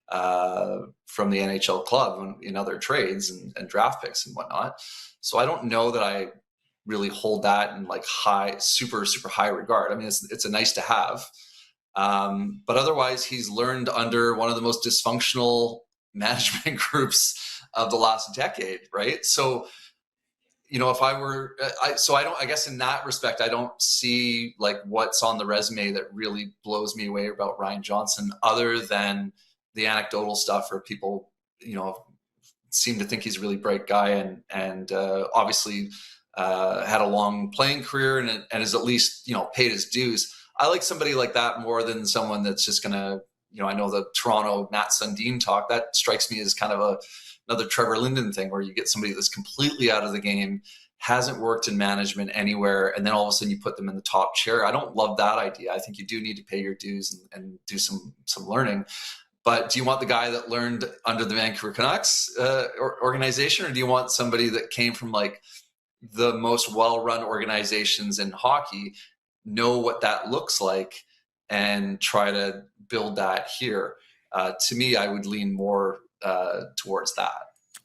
the NHL club in other trades and draft picks and whatnot. So I don't know that I really hold that in like super high regard. I mean, it's a nice to have, but otherwise he's learned under one of the most dysfunctional management groups of the last decade, right? So, if I were, I guess in that respect, I don't see like what's on the resume that really blows me away about Ryan Johnston, other than the anecdotal stuff where people, seem to think he's a really bright guy and obviously had a long playing career and has at least, paid his dues. I like somebody like that more than someone that's just going to, I know the Toronto Matt Sundin talk, that strikes me as kind of another Trevor Linden thing, where you get somebody that's completely out of the game, hasn't worked in management anywhere, and then all of a sudden you put them in the top chair. I don't love that idea. I think you do need to pay your dues and do some learning. But do you want the guy that learned under the Vancouver Canucks organization, or do you want somebody that came from like the most well-run organizations in hockey, know what that looks like, and try to build that here? To me, I would lean more towards that.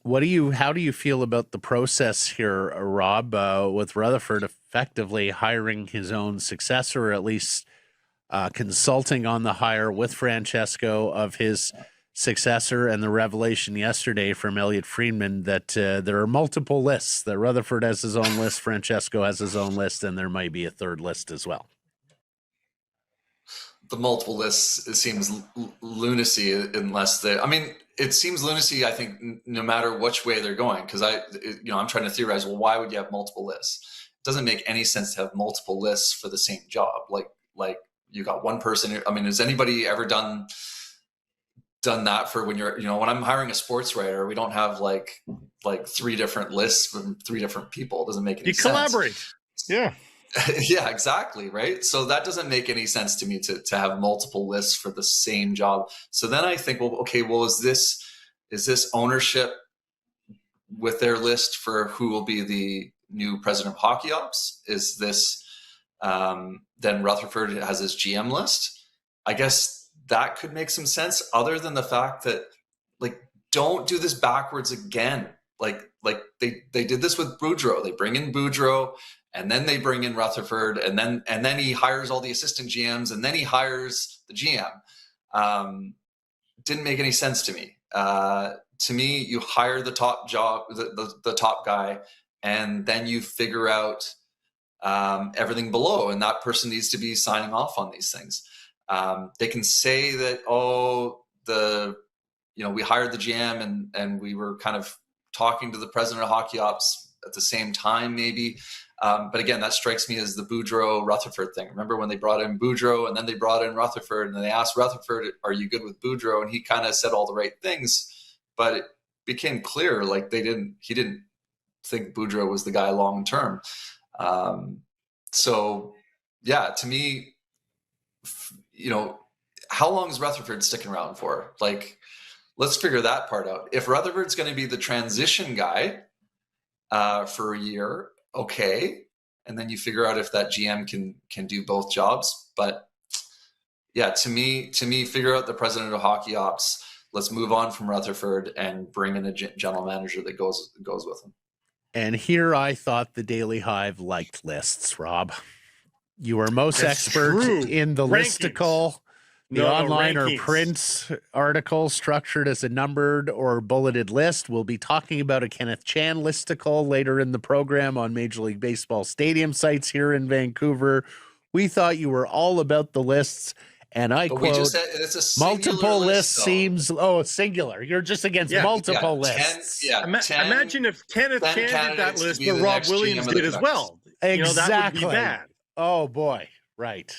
How do you feel about the process here, Rob, with Rutherford effectively hiring his own successor, or at least consulting on the hire with Francesco of his successor, and the revelation yesterday from Elliot Friedman that there are multiple lists, that Rutherford has his own list, Francesco has his own list, and there might be a third list as well? The multiple lists, it seems lunacy, unless it seems lunacy, I think, no matter which way they're going. Because I'm trying to theorize, well, why would you have multiple lists? It doesn't make any sense to have multiple lists for the same job. Like you got one person. I mean, has anybody ever done that for when you're, when I'm hiring a sports writer, we don't have like 3 different lists from 3 different people. It doesn't make any sense. You collaborate. Yeah. Yeah, exactly. Right. So that doesn't make any sense to me to have multiple lists for the same job. So then I think, is this ownership with their list for who will be the new president of hockey ops? Is this, then Rutherford has his GM list? I guess that could make some sense, other than the fact that, like, don't do this backwards again. Like they did this with Boudreau. They bring in Boudreau, and then they bring in Rutherford, and then he hires all the assistant GMs, and then he hires the GM. Didn't make any sense to me. To me, you hire the top job, the top guy, and then you figure out everything below, and that person needs to be signing off on these things. They can say that, we hired the GM and we were kind of talking to the president of hockey ops at the same time, maybe. But again, that strikes me as the Boudreau-Rutherford thing. Remember when they brought in Boudreau and then they brought in Rutherford, and they asked Rutherford, are you good with Boudreau? And he kind of said all the right things, but it became clear, like he didn't think Boudreau was the guy long-term. So yeah, to me, how long is Rutherford sticking around for? Like, let's figure that part out. If Rutherford's going to be the transition guy for a year, okay, and then you figure out if that GM can do both jobs. But yeah, to me, figure out the president of hockey ops. Let's move on from Rutherford and bring in a general manager that goes with him. And here I thought the Daily Hive liked lists, Rob. You are most expert in the listicle, the online or print article structured as a numbered or bulleted list. We'll be talking about a Kenneth Chan listicle later in the program on Major League Baseball stadium sites here in Vancouver. We thought you were all about the lists. And I quote, it's a multiple lists though. Seems, singular. You're just against multiple lists. Imagine if Kenneth Chan did that list, but Rob Williams did as well. Exactly. That would be bad. Oh, boy. Right.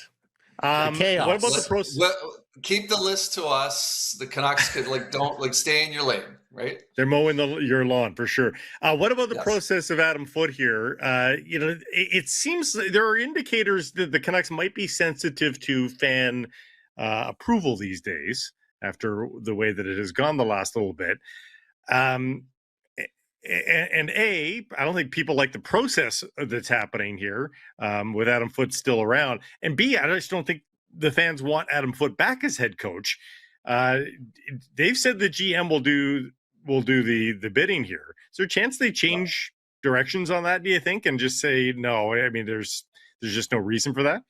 Chaos. What about the process? Keep the list to us. The Canucks could don't stay in your lane, right? They're mowing your lawn for sure. What about the process of Adam Foote here? It seems there are indicators that the Canucks might be sensitive to fan approval these days after the way that it has gone the last little bit. And I don't think people like the process that's happening here with Adam Foote still around. And B, I just don't think the fans want Adam Foote back as head coach. They've said the GM will do the bidding here. Is there a chance they change directions on that, do you think, and just say no? I mean, there's just no reason for that.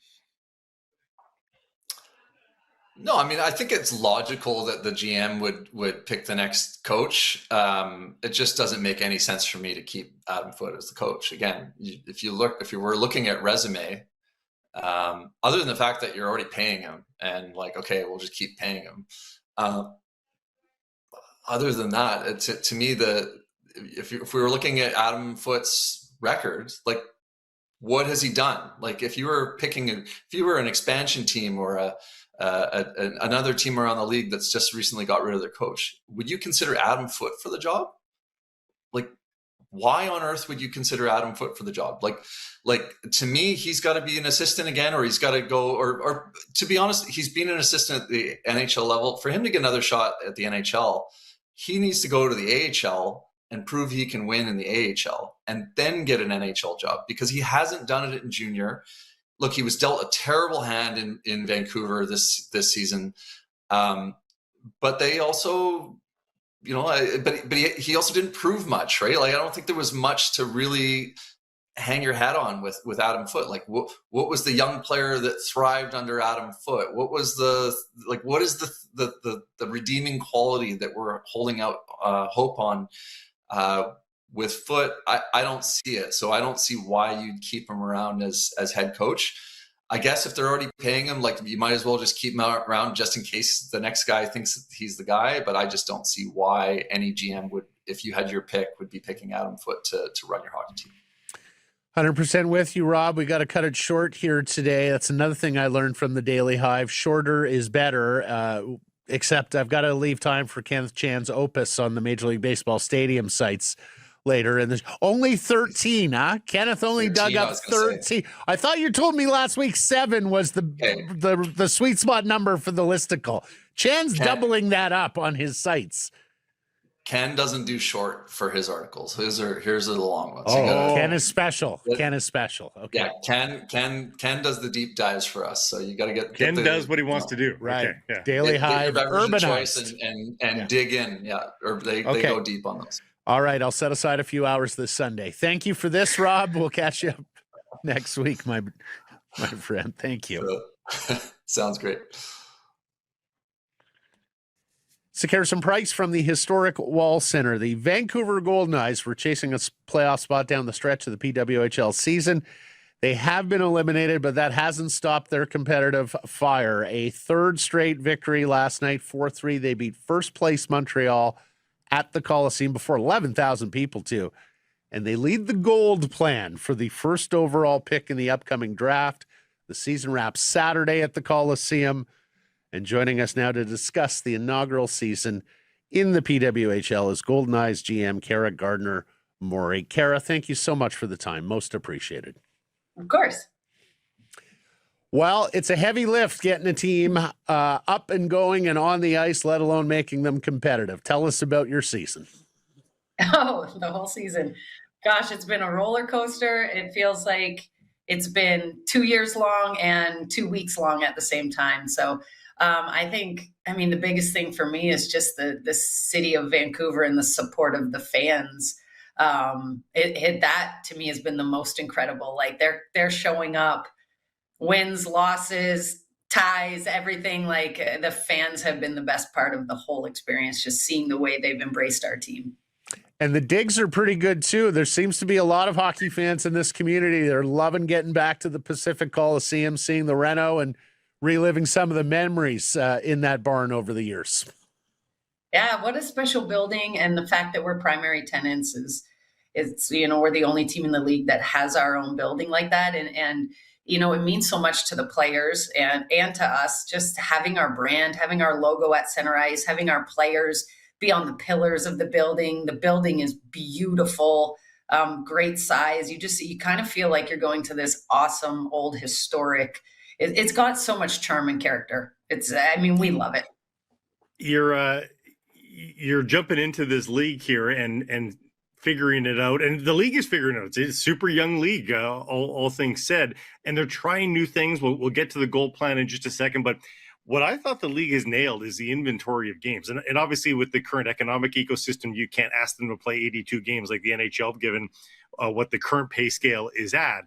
No, I mean, I think it's logical that the GM would pick the next coach. It just doesn't make any sense for me to keep Adam Foote as the coach. Again, if you were looking at resume, other than the fact that you're already paying him and like, okay, we'll just keep paying him. Other than that, to me, if we were looking at Adam Foote's records, like, what has he done? Like, if you were an expansion team or another team around the league that's just recently got rid of their coach, would you consider Adam Foote for the job? Like, why on earth would you consider Adam Foote for the job? Like to me, he's got to be an assistant again, or he's got to go, or to be honest, he's been an assistant at the NHL level. For him to get another shot at the NHL, he needs to go to the AHL and prove he can win in the AHL and then get an NHL job, because he hasn't done it in junior. Look, he was dealt a terrible hand in Vancouver this season, but they also, but he also didn't prove much, right? Like, I don't think there was much to really hang your hat on with Adam Foote. Like, what was the young player that thrived under Adam Foote? What is the redeeming quality that we're holding out hope on with Foote? I don't see it. So I don't see why you'd keep him around as head coach. I guess if they're already paying him, like, you might as well just keep him around just in case the next guy thinks that he's the guy. But I just don't see why any GM would, if you had your pick, would be picking Adam Foote to run your hockey team. 100% with you, Rob. We got to cut it short here today. That's another thing I learned from the Daily Hive. Shorter is better, except I've got to leave time for Kenneth Chan's opus on the Major League Baseball stadium sites later. And there's only 13, huh? Kenneth only 13, dug up 13. I thought you told me last week 7 was the sweet spot number for the listicle. Chan's doubling that up on his sites. Ken doesn't do short for his articles. Here's the long ones. Ken is special. Ken is special. Okay. Yeah, Ken does the deep dives for us. So you got to get Ken does what he wants to do. Right. Okay. Yeah. Daily Hive, urbanized, and dig in. Yeah, or they go deep on those. All right, I'll set aside a few hours this Sunday. Thank you for this, Rob. We'll catch you up next week, my friend. Thank you. Sounds great. Harrison Price from the historic Wall Center. The Vancouver Golden Eyes were chasing a playoff spot down the stretch of the PWHL season. They have been eliminated, but that hasn't stopped their competitive fire. A third straight victory last night, 4-3. They beat first place Montreal at the Coliseum before 11,000 people, too. And they lead the gold plan for the first overall pick in the upcoming draft. The season wraps Saturday at the Coliseum. And joining us now to discuss the inaugural season in the PWHL is Goldeneyes GM Cara Gardner Morey. Cara, thank you so much for the time. Most appreciated. Of course. Well, it's a heavy lift getting a team up and going and on the ice, let alone making them competitive. Tell us about your season. Oh, the whole season. Gosh, it's been a roller coaster. It feels like it's been 2 years long and 2 weeks long at the same time. So the biggest thing for me is just the city of Vancouver and the support of the fans. That to me has been the most incredible. Like they're showing up, wins, losses, ties, everything. Like the fans have been the best part of the whole experience, just seeing the way they've embraced our team. And the digs are pretty good too. There seems to be a lot of hockey fans in this community. They're loving getting back to the Pacific Coliseum, seeing the Reno and reliving some of the memories in that barn over the years. Yeah, what a special building. And the fact that we're primary tenants is we're the only team in the league that has our own building like that. And it means so much to the players and to us, just having our brand, having our logo at center ice, having our players be on the pillars of the building. The building is beautiful, great size. You kind of feel like you're going to this awesome old historic. It's got so much charm and character. We love it. You're jumping into this league here, and figuring it out, and the league is figuring it out. It's a super young league, all things said, and they're trying new things. We'll get to the gold plan in just a second, but what I thought the league has nailed is the inventory of games. And obviously with the current economic ecosystem, you can't ask them to play 82 games like the NHL, given what the current pay scale is at.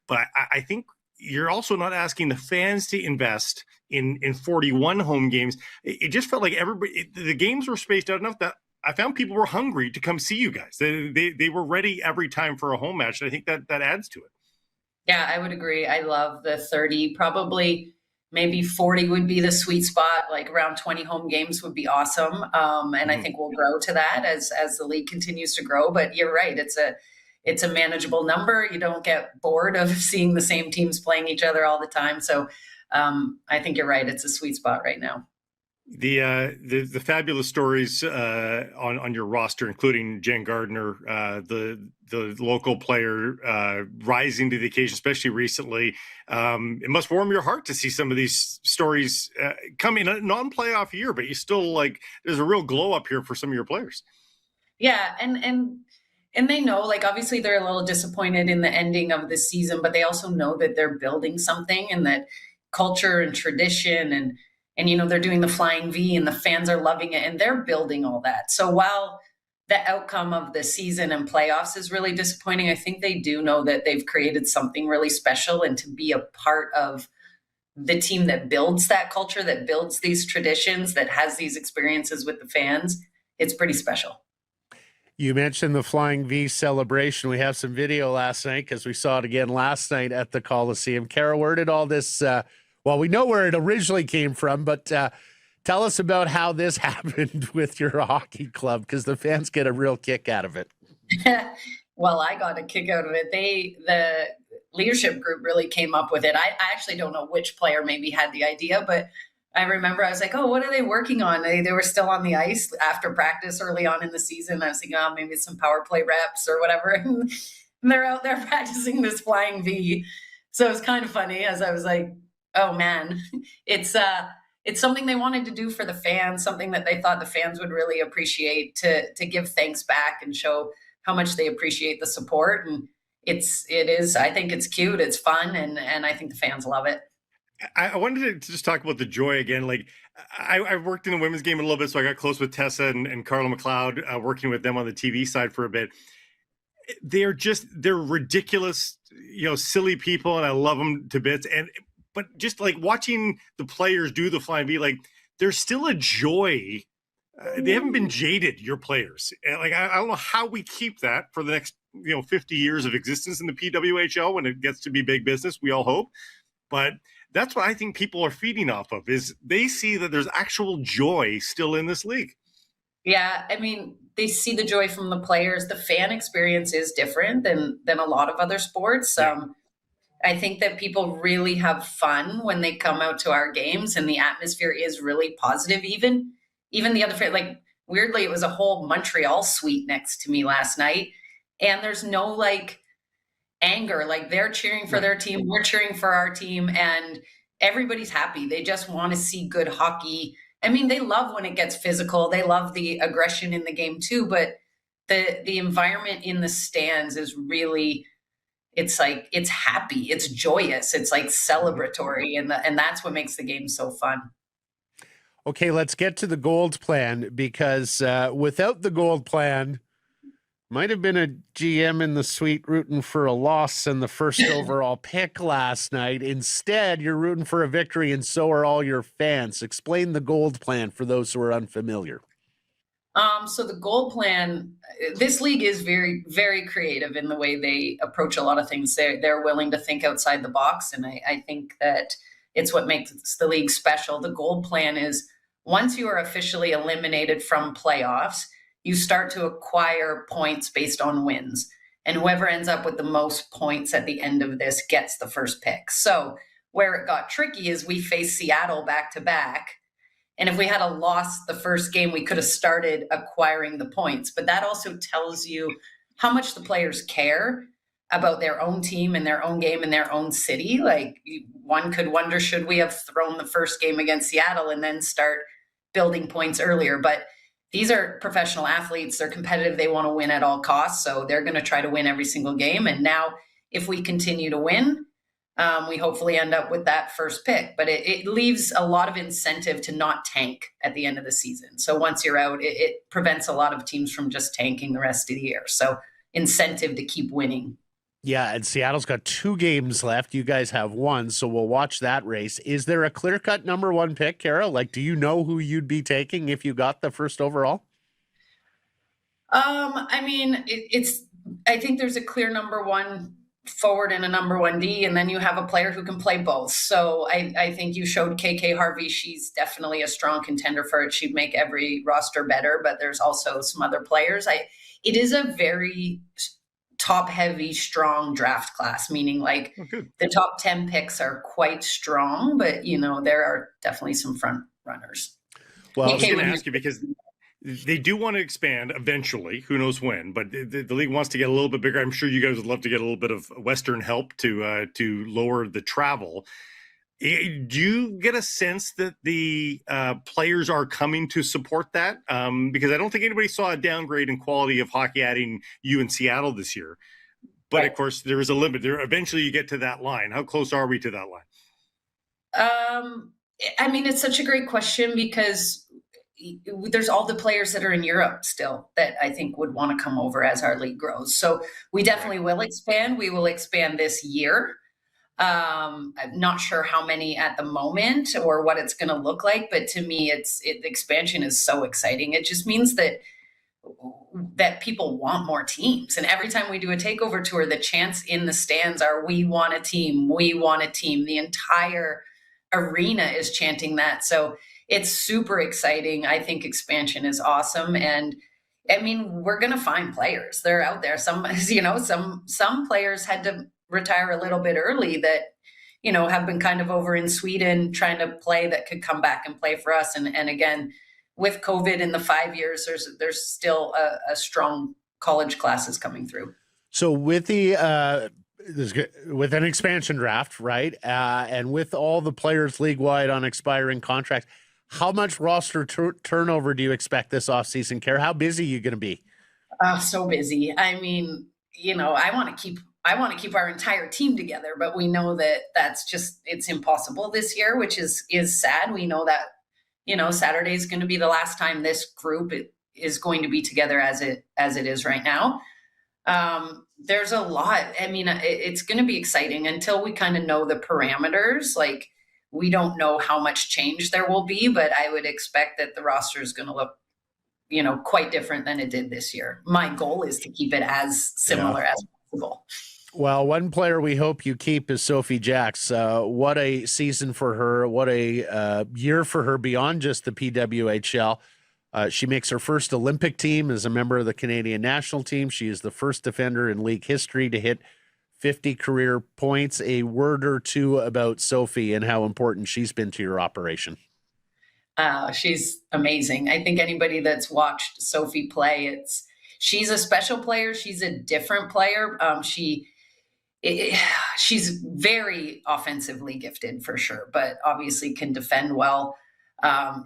But I think you're also not asking the fans to invest in 41 home games. It just felt like the games were spaced out enough that I found people were hungry to come see you guys. They were ready every time for a home match. And I think that adds to it. Yeah, I would agree. I love the 30, probably maybe 40 would be the sweet spot. Like around 20 home games would be awesome. And I think we'll grow to that as the league continues to grow. But you're right. It's a manageable number. You don't get bored of seeing the same teams playing each other all the time. So I think you're right. It's a sweet spot right now. The fabulous stories on your roster, including Jen Gardner, the local player rising to the occasion, especially recently. It must warm your heart to see some of these stories come in a non-playoff year, but you still there's a real glow up here for some of your players. Yeah, and they know, obviously they're a little disappointed in the ending of the season, but they also know that they're building something, and that culture and tradition and they're doing the flying V and the fans are loving it and they're building all that. So while the outcome of the season and playoffs is really disappointing, I think they do know that they've created something really special, and to be a part of the team that builds that culture, that builds these traditions, that has these experiences with the fans, it's pretty special. You mentioned the Flying V celebration. We have some video last night because we saw it again last night at the Coliseum. Cara, where did all this well, we know where it originally came from, but tell us about how this happened with your hockey club, because the fans get a real kick out of it. Well, I got a kick out of it. The leadership group really came up with it. I actually don't know which player maybe had the idea, but I remember I was like, oh, what are they working on? They were still on the ice after practice early on in the season. I was thinking, oh, maybe it's some power play reps or whatever. And they're out there practicing this Flying V. So it was kind of funny, as I was like, oh man, it's something they wanted to do for the fans, something that they thought the fans would really appreciate, to give thanks back and show how much they appreciate the support. And it is, I think it's cute, it's fun, and I think the fans love it. I wanted to just talk about the joy again. I worked in the women's game a little bit, so I got close with Tessa and Carla McLeod, working with them on the TV side for a bit. They're ridiculous, silly people, and I love them to bits. But just watching the players do the Flying V, there's still a joy. They haven't been jaded, your players. I don't know how we keep that for the next 50 years of existence in the PWHL when it gets to be big business. We all hope, but that's what I think people are feeding off of, is they see that there's actual joy still in this league. Yeah, I mean, they see the joy from the players. The fan experience is different than a lot of other sports. Yeah. I think that people really have fun when they come out to our games, and the atmosphere is really positive. Even the other, weirdly, it was a whole Montreal suite next to me last night, and there's no anger. They're cheering for their team, we're cheering for our team, and everybody's happy. They just want to see good hockey. I mean, they love when it gets physical. They love the aggression in the game too, but the environment in the stands is really, it's happy, it's joyous, it's celebratory, and that's what makes the game so fun. Okay, let's get to the gold plan, because without the gold plan, might have been a GM in the suite rooting for a loss and the first overall pick last night. Instead, you're rooting for a victory, and so are all your fans. Explain the gold plan for those who are unfamiliar. So the gold plan, this league is very, very creative in the way they approach a lot of things. They're willing to think outside the box, and I think that it's what makes the league special. The gold plan is, once you are officially eliminated from playoffs, you start to acquire points based on wins. And whoever ends up with the most points at the end of this gets the first pick. So where it got tricky is we faced Seattle back to back. And if we had a loss the first game, we could have started acquiring the points. But that also tells you how much the players care about their own team and their own game in their own city. One could wonder, should we have thrown the first game against Seattle and then start building points earlier? But these are professional athletes. They're competitive. They want to win at all costs. So they're going to try to win every single game. And now if we continue to win, we hopefully end up with that first pick. But it leaves a lot of incentive to not tank at the end of the season. So once you're out, it prevents a lot of teams from just tanking the rest of the year. So incentive to keep winning. Yeah, and Seattle's got 2 games left. You guys have 1, so we'll watch that race. Is there a clear-cut number 1 pick, Cara? Like, do you know who you'd be taking if you got the first overall? I mean, I think there's a clear number 1 forward and a number 1D, and then you have a player who can play both. So I think you showed KK Harvey. She's definitely a strong contender for it. She'd make every roster better, but there's also some other players. It is a very top-heavy, strong draft class, meaning like the top 10 picks are quite strong, but, there are definitely some front runners. Well, I was going to ask you because they do want to expand eventually. Who knows when? But the league wants to get a little bit bigger. I'm sure you guys would love to get a little bit of Western help to lower the travel. Do you get a sense that the players are coming to support that? Because I don't think anybody saw a downgrade in quality of hockey adding you in Seattle this year. But Of course, there is a limit. There eventually you get to that line. How close are we to that line? I mean, it's such a great question because there's all the players that are in Europe still that I think would want to come over as our league grows. So we definitely will expand. We will expand this year. I'm not sure how many at the moment or what it's going to look like, but to me, the expansion is so exciting. It just means that people want more teams. And every time we do a takeover tour, the chants in the stands are, we want a team, we want a team. The entire arena is chanting that. So it's super exciting. I think expansion is awesome. And I mean, we're going to find players. They're out there. Some players had to retire a little bit early that, have been kind of over in Sweden trying to play that could come back and play for us. And again, with COVID in the 5 years, there's still a strong college classes coming through. So with with an expansion draft, right? And with all the players league-wide on expiring contracts, how much roster turnover do you expect this offseason, Cara? How busy are you going to be? So busy. I mean, I want to keep our entire team together, but we know that it's impossible this year, which is sad. We know that, Saturday is going to be the last time this group is going to be together as it is right now. There's a lot. I mean, it's going to be exciting until we kind of know the parameters. Like, we don't know how much change there will be, but I would expect that the roster is going to look, quite different than it did this year. My goal is to keep it as similar as possible. Well, one player we hope you keep is Sophie Jacks. What a season for her. What a year for her beyond just the PWHL. She makes her first Olympic team as a member of the Canadian national team. She is the first defender in league history to hit 50 career points. A word or two about Sophie and how important she's been to your operation. She's amazing. I think anybody that's watched Sophie play, she's a special player. She's a different player. She's very offensively gifted for sure, but obviously can defend well.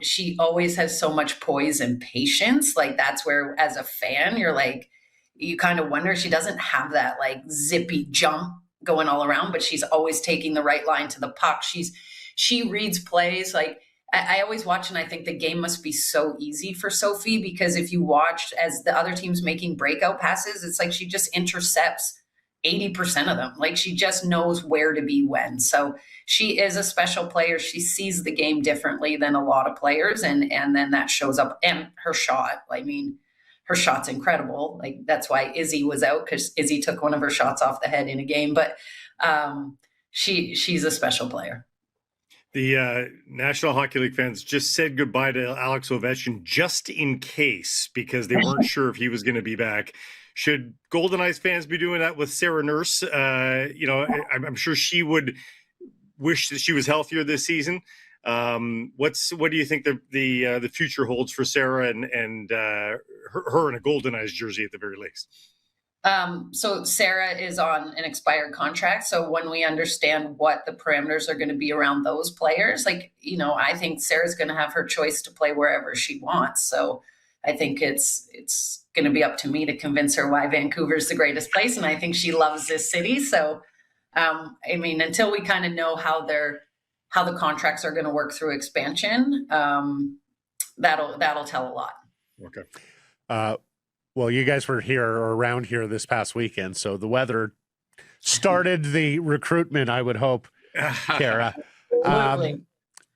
She always has so much poise and patience. Like, that's where, as a fan, you kind of wonder, she doesn't have that like zippy jump going all around, but she's always taking the right line to the puck. She reads plays. Like, I always watch and I think the game must be so easy for Sophie, because if you watched as the other team's making breakout passes, it's like she just intercepts 80% of them. Like, she just knows where to be when. So she is a special player. She sees the game differently than a lot of players. And then that shows up. And her shot, I mean, her shot's incredible. Like, that's why Izzy was out, because Izzy took one of her shots off the head in a game. But she's a special player. The National Hockey League fans just said goodbye to Alex Ovechkin just in case, because they weren't sure if he was going to be back. Should Goldeneyes fans be doing that with Sarah Nurse? I'm sure she would wish that she was healthier this season. What do you think the future holds for Sarah and her in a Goldeneyes jersey at the very least? So Sarah is on an expired contract. So when we understand what the parameters are going to be around those players, I think Sarah's going to have her choice to play wherever she wants. So I think it's going to be up to me to convince her why Vancouver's the greatest place, and I think she loves this city. So, I mean, until we kind of know how the contracts are going to work through expansion, that'll tell a lot. Okay. Well, you guys were here or around here this past weekend, so the weather started the recruitment, I would hope, Cara.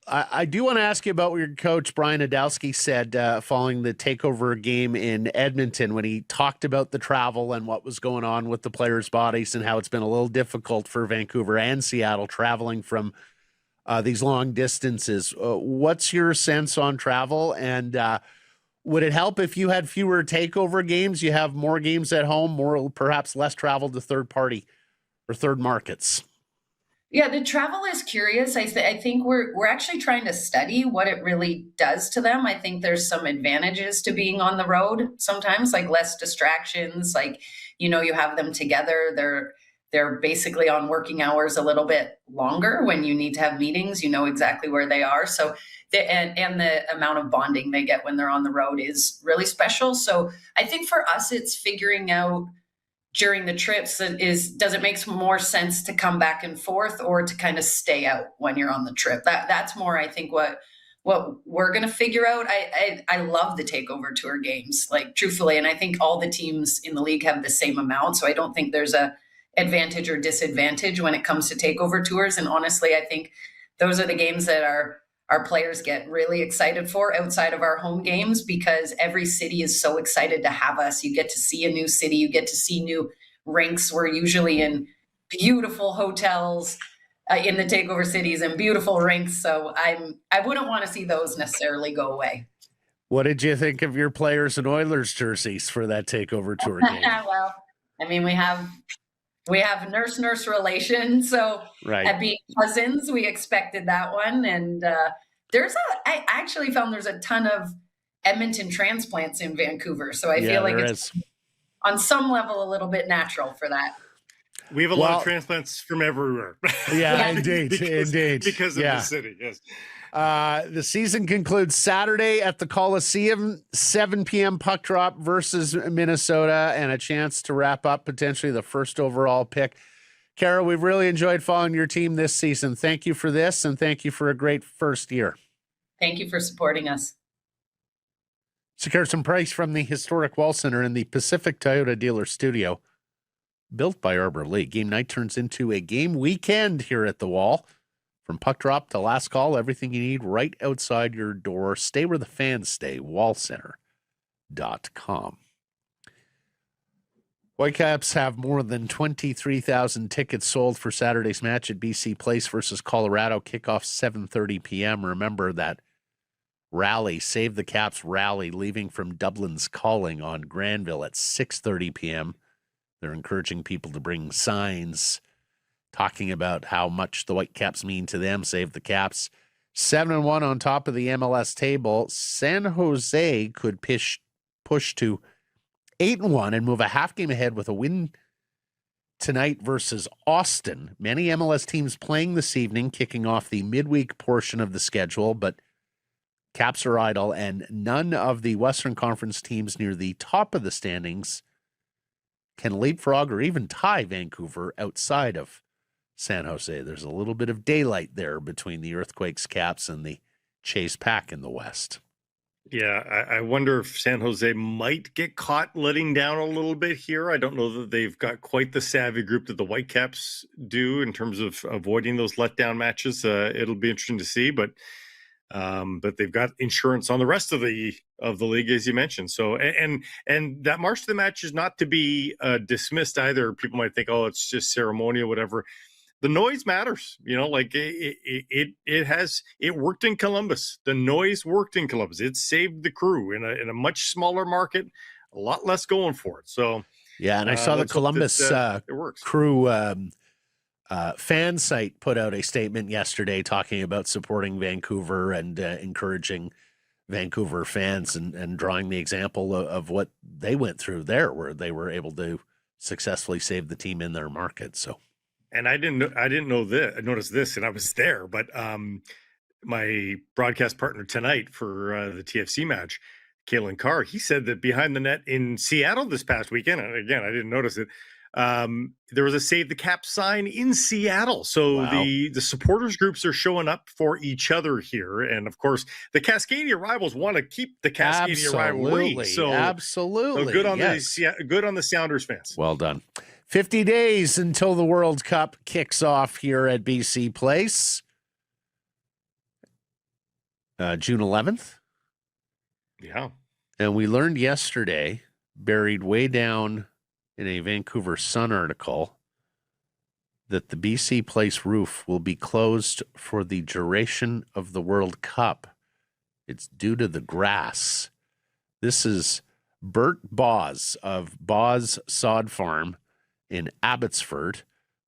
I do want to ask you about what your coach, Brian Adowski, said following the takeover game in Edmonton when he talked about the travel and what was going on with the players' bodies and how it's been a little difficult for Vancouver and Seattle traveling from these long distances. What's your sense on travel? And would it help if you had fewer takeover games? You have more games at home, more perhaps less travel to third party or third markets? Yeah, the travel is curious. I think we're actually trying to study what it really does to them. I think there's some advantages to being on the road sometimes, like less distractions. Like, you have them together. They're basically on working hours a little bit longer. When you need to have meetings, you know exactly where they are. So and the amount of bonding they get when they're on the road is really special. So I think for us, it's figuring out during the trips does it make more sense to come back and forth or to kind of stay out when you're on the trip? That's more, I think, what we're going to figure out. I love the takeover tour games, like truthfully, and I think all the teams in the league have the same amount. So I don't think there's a advantage or disadvantage when it comes to takeover tours. And honestly, I think those are the games that our players get really excited for outside of our home games, because every city is so excited to have us. You get to see a new city. You get to see new rinks. We're usually in beautiful hotels in the takeover cities and beautiful rinks. So I wouldn't want to see those necessarily go away. What did you think of your Players and Oilers jerseys for that takeover tour game? Well, I mean, we have nurse relation. So at being cousins, we expected that one. And I actually found there's a ton of Edmonton transplants in Vancouver. So I feel like it's on some level a little bit natural for that. We have a lot of transplants from everywhere. Yeah, indeed. Because of the city, yes. The season concludes Saturday at the Coliseum, 7 p.m. puck drop versus Minnesota, and a chance to wrap up potentially the first overall pick. Cara, we've really enjoyed following your team this season. Thank you for this, and thank you for a great first year. Thank you for supporting us. Secure some price from the historic Wall Center in the Pacific Toyota Dealer Studio. Built by Arbor Lee, game night turns into a game weekend here at the Wall. From puck drop to last call, everything you need right outside your door. Stay where the fans stay, wallcenter.com. Whitecaps have more than 23,000 tickets sold for Saturday's match at BC Place versus Colorado. Kickoff 7:30 p.m. Remember that rally, Save the Caps rally, leaving from Dublin's Calling on Granville at 6:30 p.m. They're encouraging people to bring signs talking about how much the Whitecaps mean to them. Save the Caps. 7-1 on top of the MLS table. San Jose could push to 8-1 and move a half game ahead with a win tonight versus Austin. Many MLS teams playing this evening, kicking off the midweek portion of the schedule, but Caps are idle, and none of the Western Conference teams near the top of the standings can leapfrog or even tie Vancouver outside of San Jose. There's a little bit of daylight there between the Earthquakes, Caps, and the Chase Pack in the West. Yeah, I wonder if San Jose might get caught letting down a little bit here. I don't know that they've got quite the savvy group that the Whitecaps do in terms of avoiding those letdown matches. It'll be interesting to see, but they've got insurance on the rest of the league, as you mentioned. So, and that march to the match is not to be dismissed either. People might think, oh, it's just ceremonial, whatever. The noise matters, like it worked in Columbus. The noise worked in Columbus. It saved the crew in a much smaller market, a lot less going for it. So, yeah. And I saw the Columbus crew fan site put out a statement yesterday talking about supporting Vancouver and encouraging Vancouver fans and drawing the example of what they went through there, where they were able to successfully save the team in their market. So. And I didn't know this. I noticed this, and I was there. But my broadcast partner tonight for the TFC match Kalen Carr, he said that behind the net in Seattle this past weekend, and again, I didn't notice it, there was a Save the Cap sign in Seattle. So Wow. the supporters groups are showing up for each other here. And of course, the Cascadia rivals want to keep the Cascadia rivalry. So Absolutely. good on Yes. good on the Sounders fans. Well done. 50 days until the World Cup kicks off here at BC Place. June 11th. Yeah. And we learned yesterday, buried way down in a Vancouver Sun article, that the BC Place roof will be closed for the duration of the World Cup. It's due to the grass. This is Bert Boz of Boz Sod Farm in Abbotsford,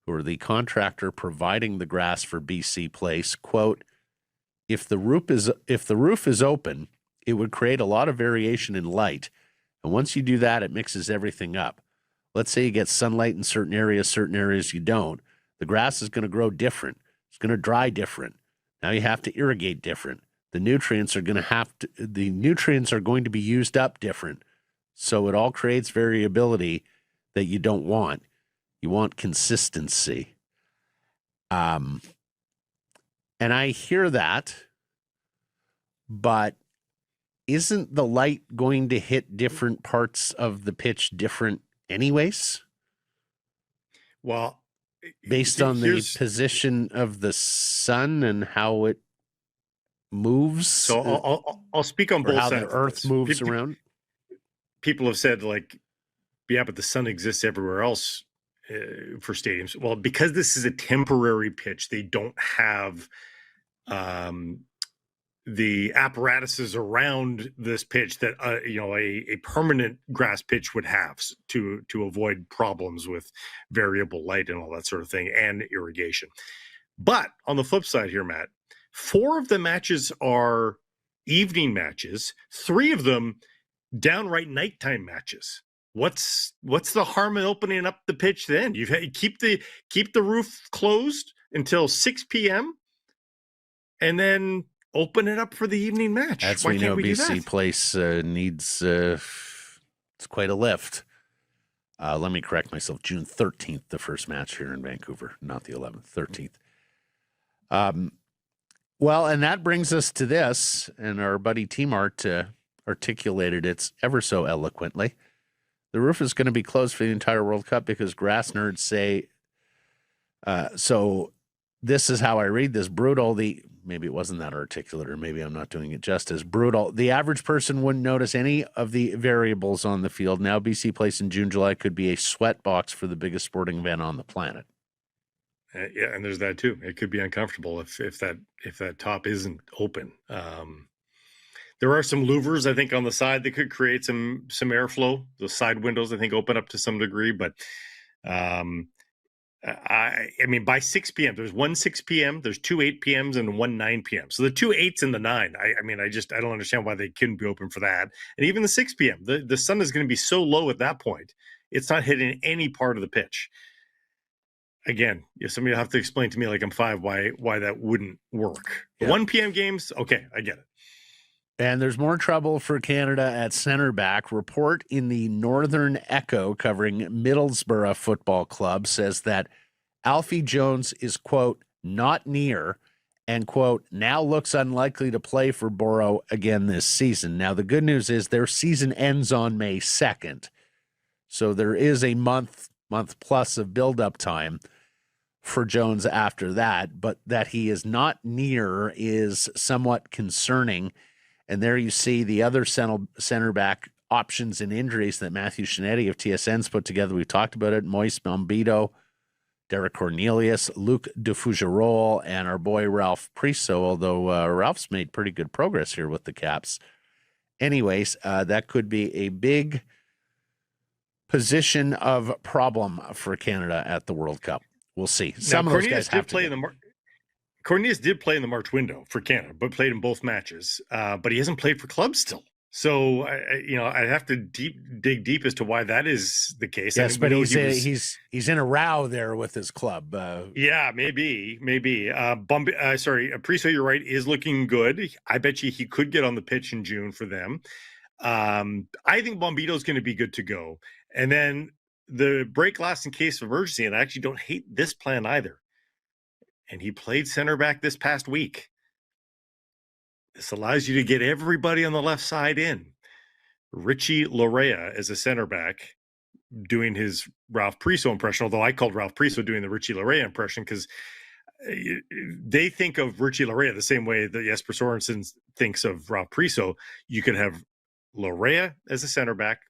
who are the contractor providing the grass for BC Place. Quote, if the roof is open, it would create a lot of variation in light. And once you do that, it mixes everything up. Let's say you get sunlight in certain areas you don't. The grass is going to grow different. It's going to dry different. Now you have to irrigate different. The nutrients are going to be used up different. So it all creates variability that you don't want. You want consistency. And I hear that, but isn't the light going to hit different parts of the pitch different anyways? Well, based on the position of the sun and how it moves. So I'll speak on both how sides. the Earth moves around. People have said, like, yeah, but the sun exists everywhere else for stadiums. Well, because this is a temporary pitch, they don't have the apparatuses around this pitch that a permanent grass pitch would have to avoid problems with variable light and all that sort of thing, and irrigation. But on the flip side here, Matt, 4 of the matches are evening matches, 3 of them downright nighttime matches. What's the harm in opening up the pitch then? You keep the roof closed until 6 p.m. and then open it up for the evening match. As Why we can't know, we do BC that? Place needs it's quite a lift. Let me correct myself. June 13th, the first match here in Vancouver, not the 11th, 13th. Well, and that brings us to this, and our buddy T-Mart articulated it ever so eloquently. The roof is going to be closed for the entire World Cup because grass nerds say, so this is how I read this, brutal. Maybe it wasn't that articulate, or maybe I'm not doing it justice. Brutal. The average person wouldn't notice any of the variables on the field. Now BC Place in June, July could be a sweat box for the biggest sporting event on the planet. Yeah, and there's that too. It could be uncomfortable if that top isn't open. There are some louvers, I think, on the side that could create some airflow. The side windows, I think, open up to some degree. But I mean, by 6 p.m., there's 1 6 p.m., there's 2 8 p.m.s, and 1 9 p.m. So the 2 8s and the 9, I don't understand why they couldn't be open for that. And even the 6 p.m., the sun is going to be so low at that point, it's not hitting any part of the pitch. Again, if somebody will have to explain to me like I'm 5 why that wouldn't work. Yeah. 1 p.m. games, okay, I get it. And there's more trouble for Canada at center back. Report in the Northern Echo covering Middlesbrough Football Club says that Alfie Jones is, quote, not near and, quote, now looks unlikely to play for Borough again this season. Now, the good news is their season ends on May 2nd. So there is a month plus of build-up time for Jones after that. But that he is not near is somewhat concerning. And there you see the other center back options and injuries that Matthew Shinetti of TSN's put together. We've talked about it. Moise Bombito, Derek Cornelius, Luc Dufugerol, and our boy Ralph Priso, although Ralph's made pretty good progress here with the Caps. Anyways, that could be a big position of problem for Canada at the World Cup. We'll see. Some of those guys have to play Cornelius did play in the March window for Canada, but played in both matches. But he hasn't played for clubs still. So, I'd have to dig deep as to why that is the case. Yes, but he's in a row there with his club. Yeah, maybe. Priso, you're right, is looking good. I bet you he could get on the pitch in June for them. I think Bombito's going to be good to go. And then the break last in case of emergency, and I actually don't hate this plan either. And he played center back this past week. This allows you to get everybody on the left side in. Richie Larea as a center back doing his Ralph Priso impression, although I called Ralph Priso doing the Richie Larea impression because they think of Richie Larea the same way that Jesper Sorensen thinks of Ralph Priso. You could have Larea as a center back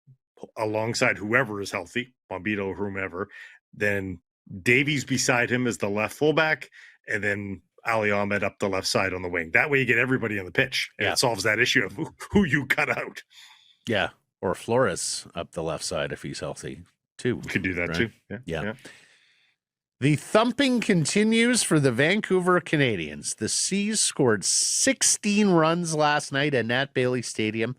alongside whoever is healthy, Bombito or whomever. Then Davies beside him as the left fullback, and then Ali Ahmed up the left side on the wing. That way you get everybody on the pitch, and it solves that issue of who you cut out. Yeah, or Flores up the left side if he's healthy, too. You could do that, too. Yeah. The thumping continues for the Vancouver Canadians. The Seas scored 16 runs last night at Nat Bailey Stadium.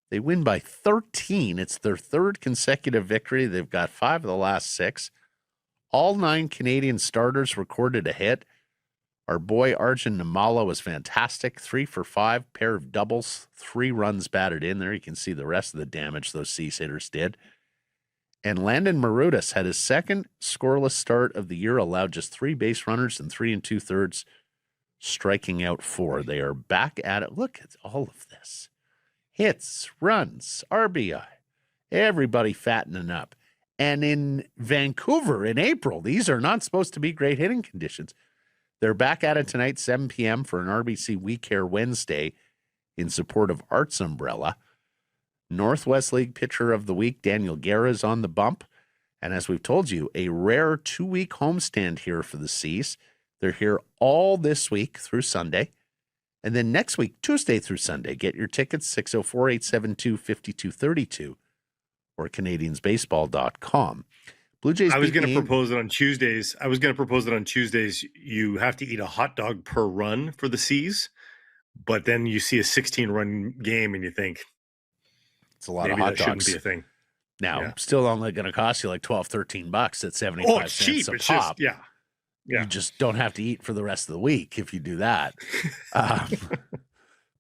They win by 13. It's their third consecutive victory. They've got 5 of the last 6. All 9 Canadian starters recorded a hit. Our boy Arjun Namala was fantastic. 3 for 5, pair of doubles, 3 runs batted in there. You can see the rest of the damage those Seas hitters did. And Landon Marudas had his second scoreless start of the year, allowed just 3 base runners and 3 2/3, striking out 4. They are back at it. Look at all of this. Hits, runs, RBI, everybody fattening up. And in Vancouver in April, these are not supposed to be great hitting conditions. They're back at it tonight, 7 p.m. for an RBC We Care Wednesday in support of Arts Umbrella. Northwest League Pitcher of the Week, Daniel Guerra, is on the bump. And as we've told you, a rare 2-week homestand here for the Seas. They're here all this week through Sunday. And then next week, Tuesday through Sunday. Get your tickets, 604-872-5232 or CanadiansBaseball.com. Blue Jays. I was going to propose it on Tuesdays. You have to eat a hot dog per run for the Seas, but then you see a 16-run game and you think it's a lot of hot dogs. Shouldn't be a thing. Now, still only going to cost you like $12-13 at 75 it's cents cheap. a It's pop. just, You just don't have to eat for the rest of the week if you do that.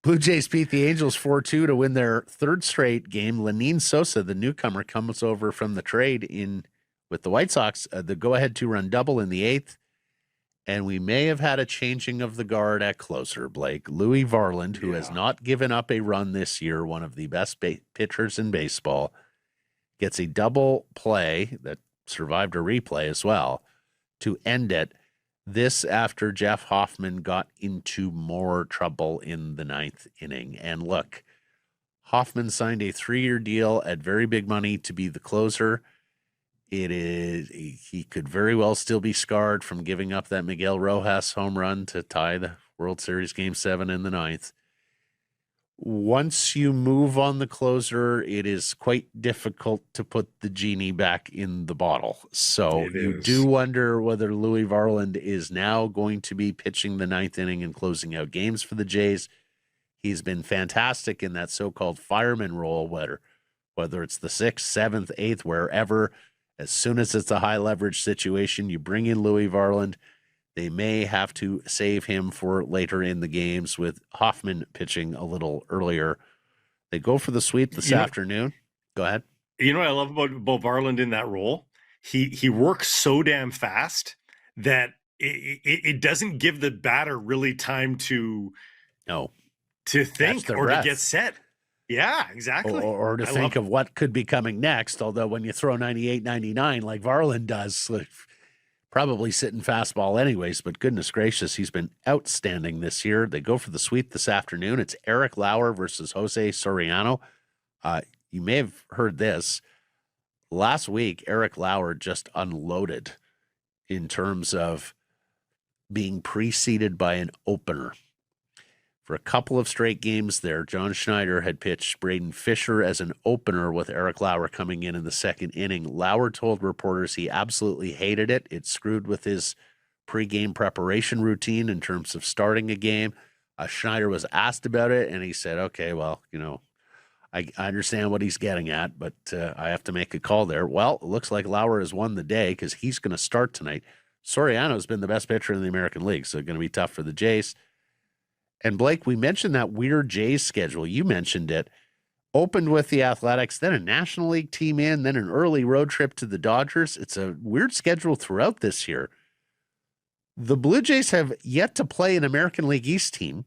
Blue Jays beat the Angels 4-2 to win their 3rd straight game. Lenine Sosa, the newcomer, comes over from the trade in with the White Sox, the go-ahead 2-run double in the 8th. And we may have had a changing of the guard at closer, Blake. Louis Varland, who has not given up a run this year, one of the best pitchers in baseball, gets a double play that survived a replay as well to end it. This after Jeff Hoffman got into more trouble in the 9th inning. And look, Hoffman signed a 3-year deal at very big money to be the closer. He could very well still be scarred from giving up that Miguel Rojas home run to tie the World Series Game 7 in the 9th. Once you move on the closer, it is quite difficult to put the genie back in the bottle. So you do wonder whether Louis Varland is now going to be pitching the 9th inning and closing out games for the Jays. He's been fantastic in that so-called fireman role, whether it's the 6th, 7th, 8th, wherever. As soon as it's a high-leverage situation, you bring in Louis Varland. They may have to save him for later in the games with Hoffman pitching a little earlier. They go for the sweep this afternoon. Go ahead. You know what I love about Varland in that role? He works so damn fast that it doesn't give the batter really time to think or to get set. Yeah, exactly. Or to think of what could be coming next. Although when you throw 98, 99 like Varland does, probably sitting fastball anyways, but goodness gracious, he's been outstanding this year. They go for the sweep this afternoon. It's Eric Lauer versus Jose Soriano. You may have heard this. Last week, Eric Lauer just unloaded in terms of being preceded by an opener. For a couple of straight games there, John Schneider had pitched Braden Fisher as an opener with Eric Lauer coming in the 2nd inning. Lauer told reporters he absolutely hated it. It screwed with his pregame preparation routine in terms of starting a game. Schneider was asked about it, and he said, okay, well, I understand what he's getting at, but I have to make a call there. Well, it looks like Lauer has won the day because he's going to start tonight. Soriano's been the best pitcher in the American League, so it's going to be tough for the Jays. And Blake, we mentioned that weird Jays schedule. You mentioned it. Opened with the Athletics, then a National League team in, then an early road trip to the Dodgers. It's a weird schedule throughout this year. The Blue Jays have yet to play an American League East team,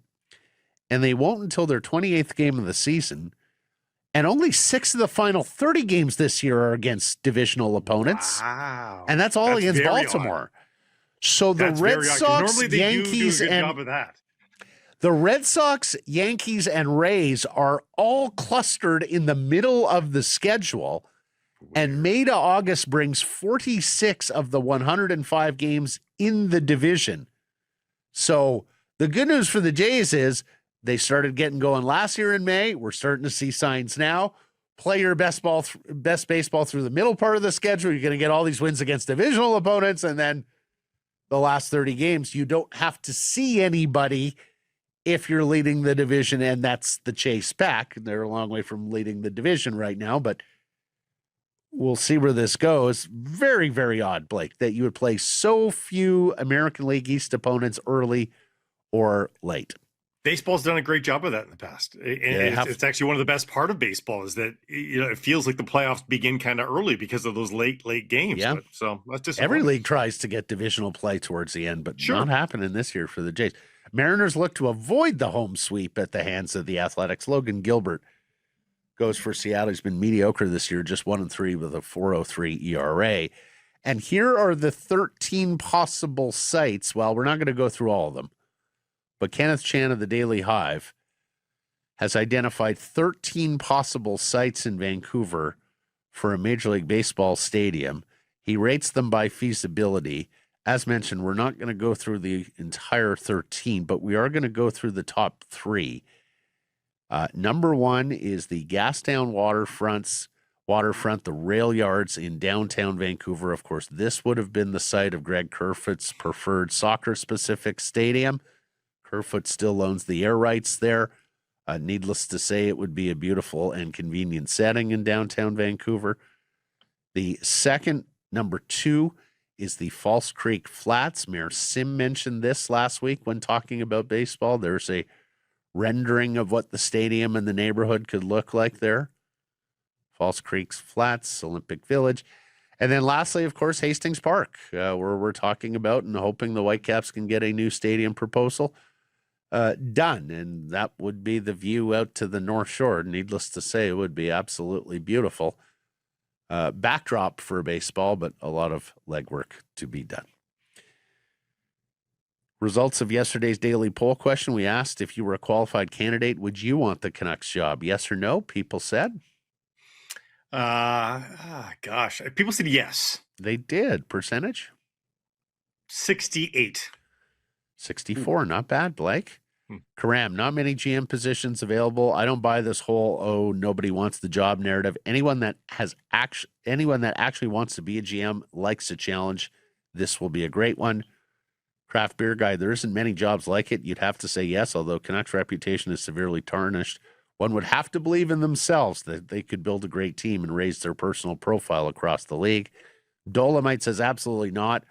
and they won't until their 28th game of the season. And only 6 of the final 30 games this year are against divisional opponents. Wow. And that's all against very Baltimore. So the That's Red very odd, 'cause Sox, normally they Yankees, do a good and job of that. the Red Sox, Yankees, and Rays are all clustered in the middle of the schedule. And May to August brings 46 of the 105 games in the division. So the good news for the Jays is they started getting going last year in May. We're starting to see signs now. Play your best baseball through the middle part of the schedule. You're going to get all these wins against divisional opponents. And then the last 30 games, you don't have to see anybody if you're leading the division, and that's the chase back. They're a long way from leading the division right now, but we'll see where this goes. Very, very odd, Blake, that you would play so few American League East opponents early or late. Baseball's done a great job of that in the past. It's actually one of the best part of baseball is that it feels like the playoffs begin kind of early because of those late games. Yeah. So that's just every league tries to get divisional play towards the end, but not happening this year for the Jays. Mariners look to avoid the home sweep at the hands of the Athletics. Logan Gilbert goes for Seattle. He's been mediocre this year, just 1-3 with a 4.03 ERA. And here are the 13 possible sites. Well, we're not going to go through all of them, but Kenneth Chan of the Daily Hive has identified 13 possible sites in Vancouver for a Major League Baseball stadium. He rates them by feasibility. As mentioned, we're not going to go through the entire 13, but we are going to go through the top 3. Number 1 is the Gastown waterfront, the rail yards in downtown Vancouver. Of course, this would have been the site of Greg Kerfoot's preferred soccer-specific stadium. Kerfoot still owns the air rights there. Needless to say, it would be a beautiful and convenient setting in downtown Vancouver. The second, number 2, is the False Creek Flats. Mayor Sim mentioned this last week when talking about baseball. There's a rendering of what the stadium and the neighborhood could look like there. False Creek Flats, Olympic Village. And then lastly, of course, Hastings Park, where we're talking about and hoping the Whitecaps can get a new stadium proposal done. And that would be the view out to the North Shore. Needless to say, it would be absolutely beautiful. Backdrop for baseball, but a lot of legwork to be done. Results of yesterday's daily poll question. We asked if you were a qualified candidate, would you want the Canucks job? Yes or no? People said. Gosh, people said yes. They did. Percentage? 68. 64. Not bad, Blake. Karam, not many GM positions available. I don't buy this whole, nobody wants the job narrative. Anyone that actually wants to be a GM likes a challenge. This will be a great one. Craft beer guy, there isn't many jobs like it. You'd have to say yes, although Canucks' reputation is severely tarnished. One would have to believe in themselves that they could build a great team and raise their personal profile across the league. Dolomite says absolutely not.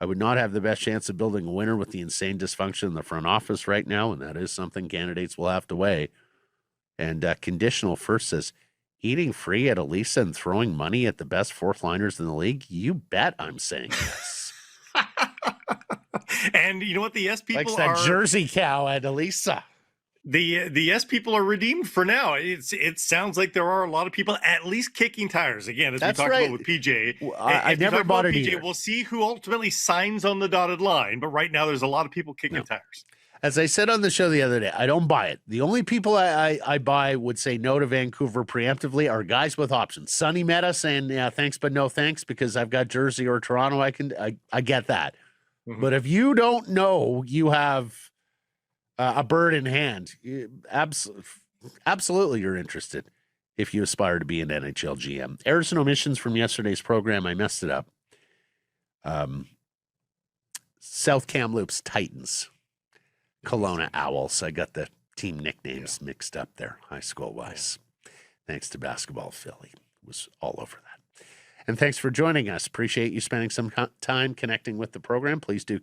I would not have the best chance of building a winner with the insane dysfunction in the front office right now, and that is something candidates will have to weigh. And Conditional First says, eating free at Elisa and throwing money at the best fourth liners in the league? You bet I'm saying yes. And you know what? The yes people likes that Jersey cow at Elisa. The yes people are redeemed for now. It sounds like there are a lot of people at least kicking tires. Again, as That's we talked right. about with PJ. I never bought it either. We'll see who ultimately signs on the dotted line. But right now, there's a lot of people kicking tires. As I said on the show the other day, I don't buy it. The only people I buy would say no to Vancouver preemptively are guys with options. Sonny Meta saying, yeah, thanks, but no thanks, because I've got Jersey or Toronto. I get that. Mm-hmm. But if you don't know you have a bird in hand, absolutely you're interested if you aspire to be an NHL GM. Errors and omissions from yesterday's program. I messed it up. South Kamloops Titans. Kelowna Owls. I got the team nicknames mixed up there, high school wise. Thanks to Basketball Philly. It was all over that. And thanks for joining us. Appreciate you spending some time connecting with the program. Please do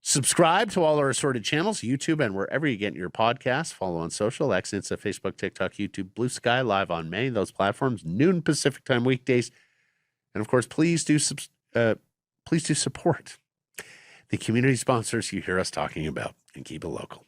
Subscribe to all our assorted channels, YouTube, and wherever you get your podcasts. Follow on social, X, Insta, Facebook, TikTok, YouTube, Blue Sky, live on many of those platforms, noon Pacific time weekdays. And of course, please do support the community sponsors you hear us talking about, and keep it local.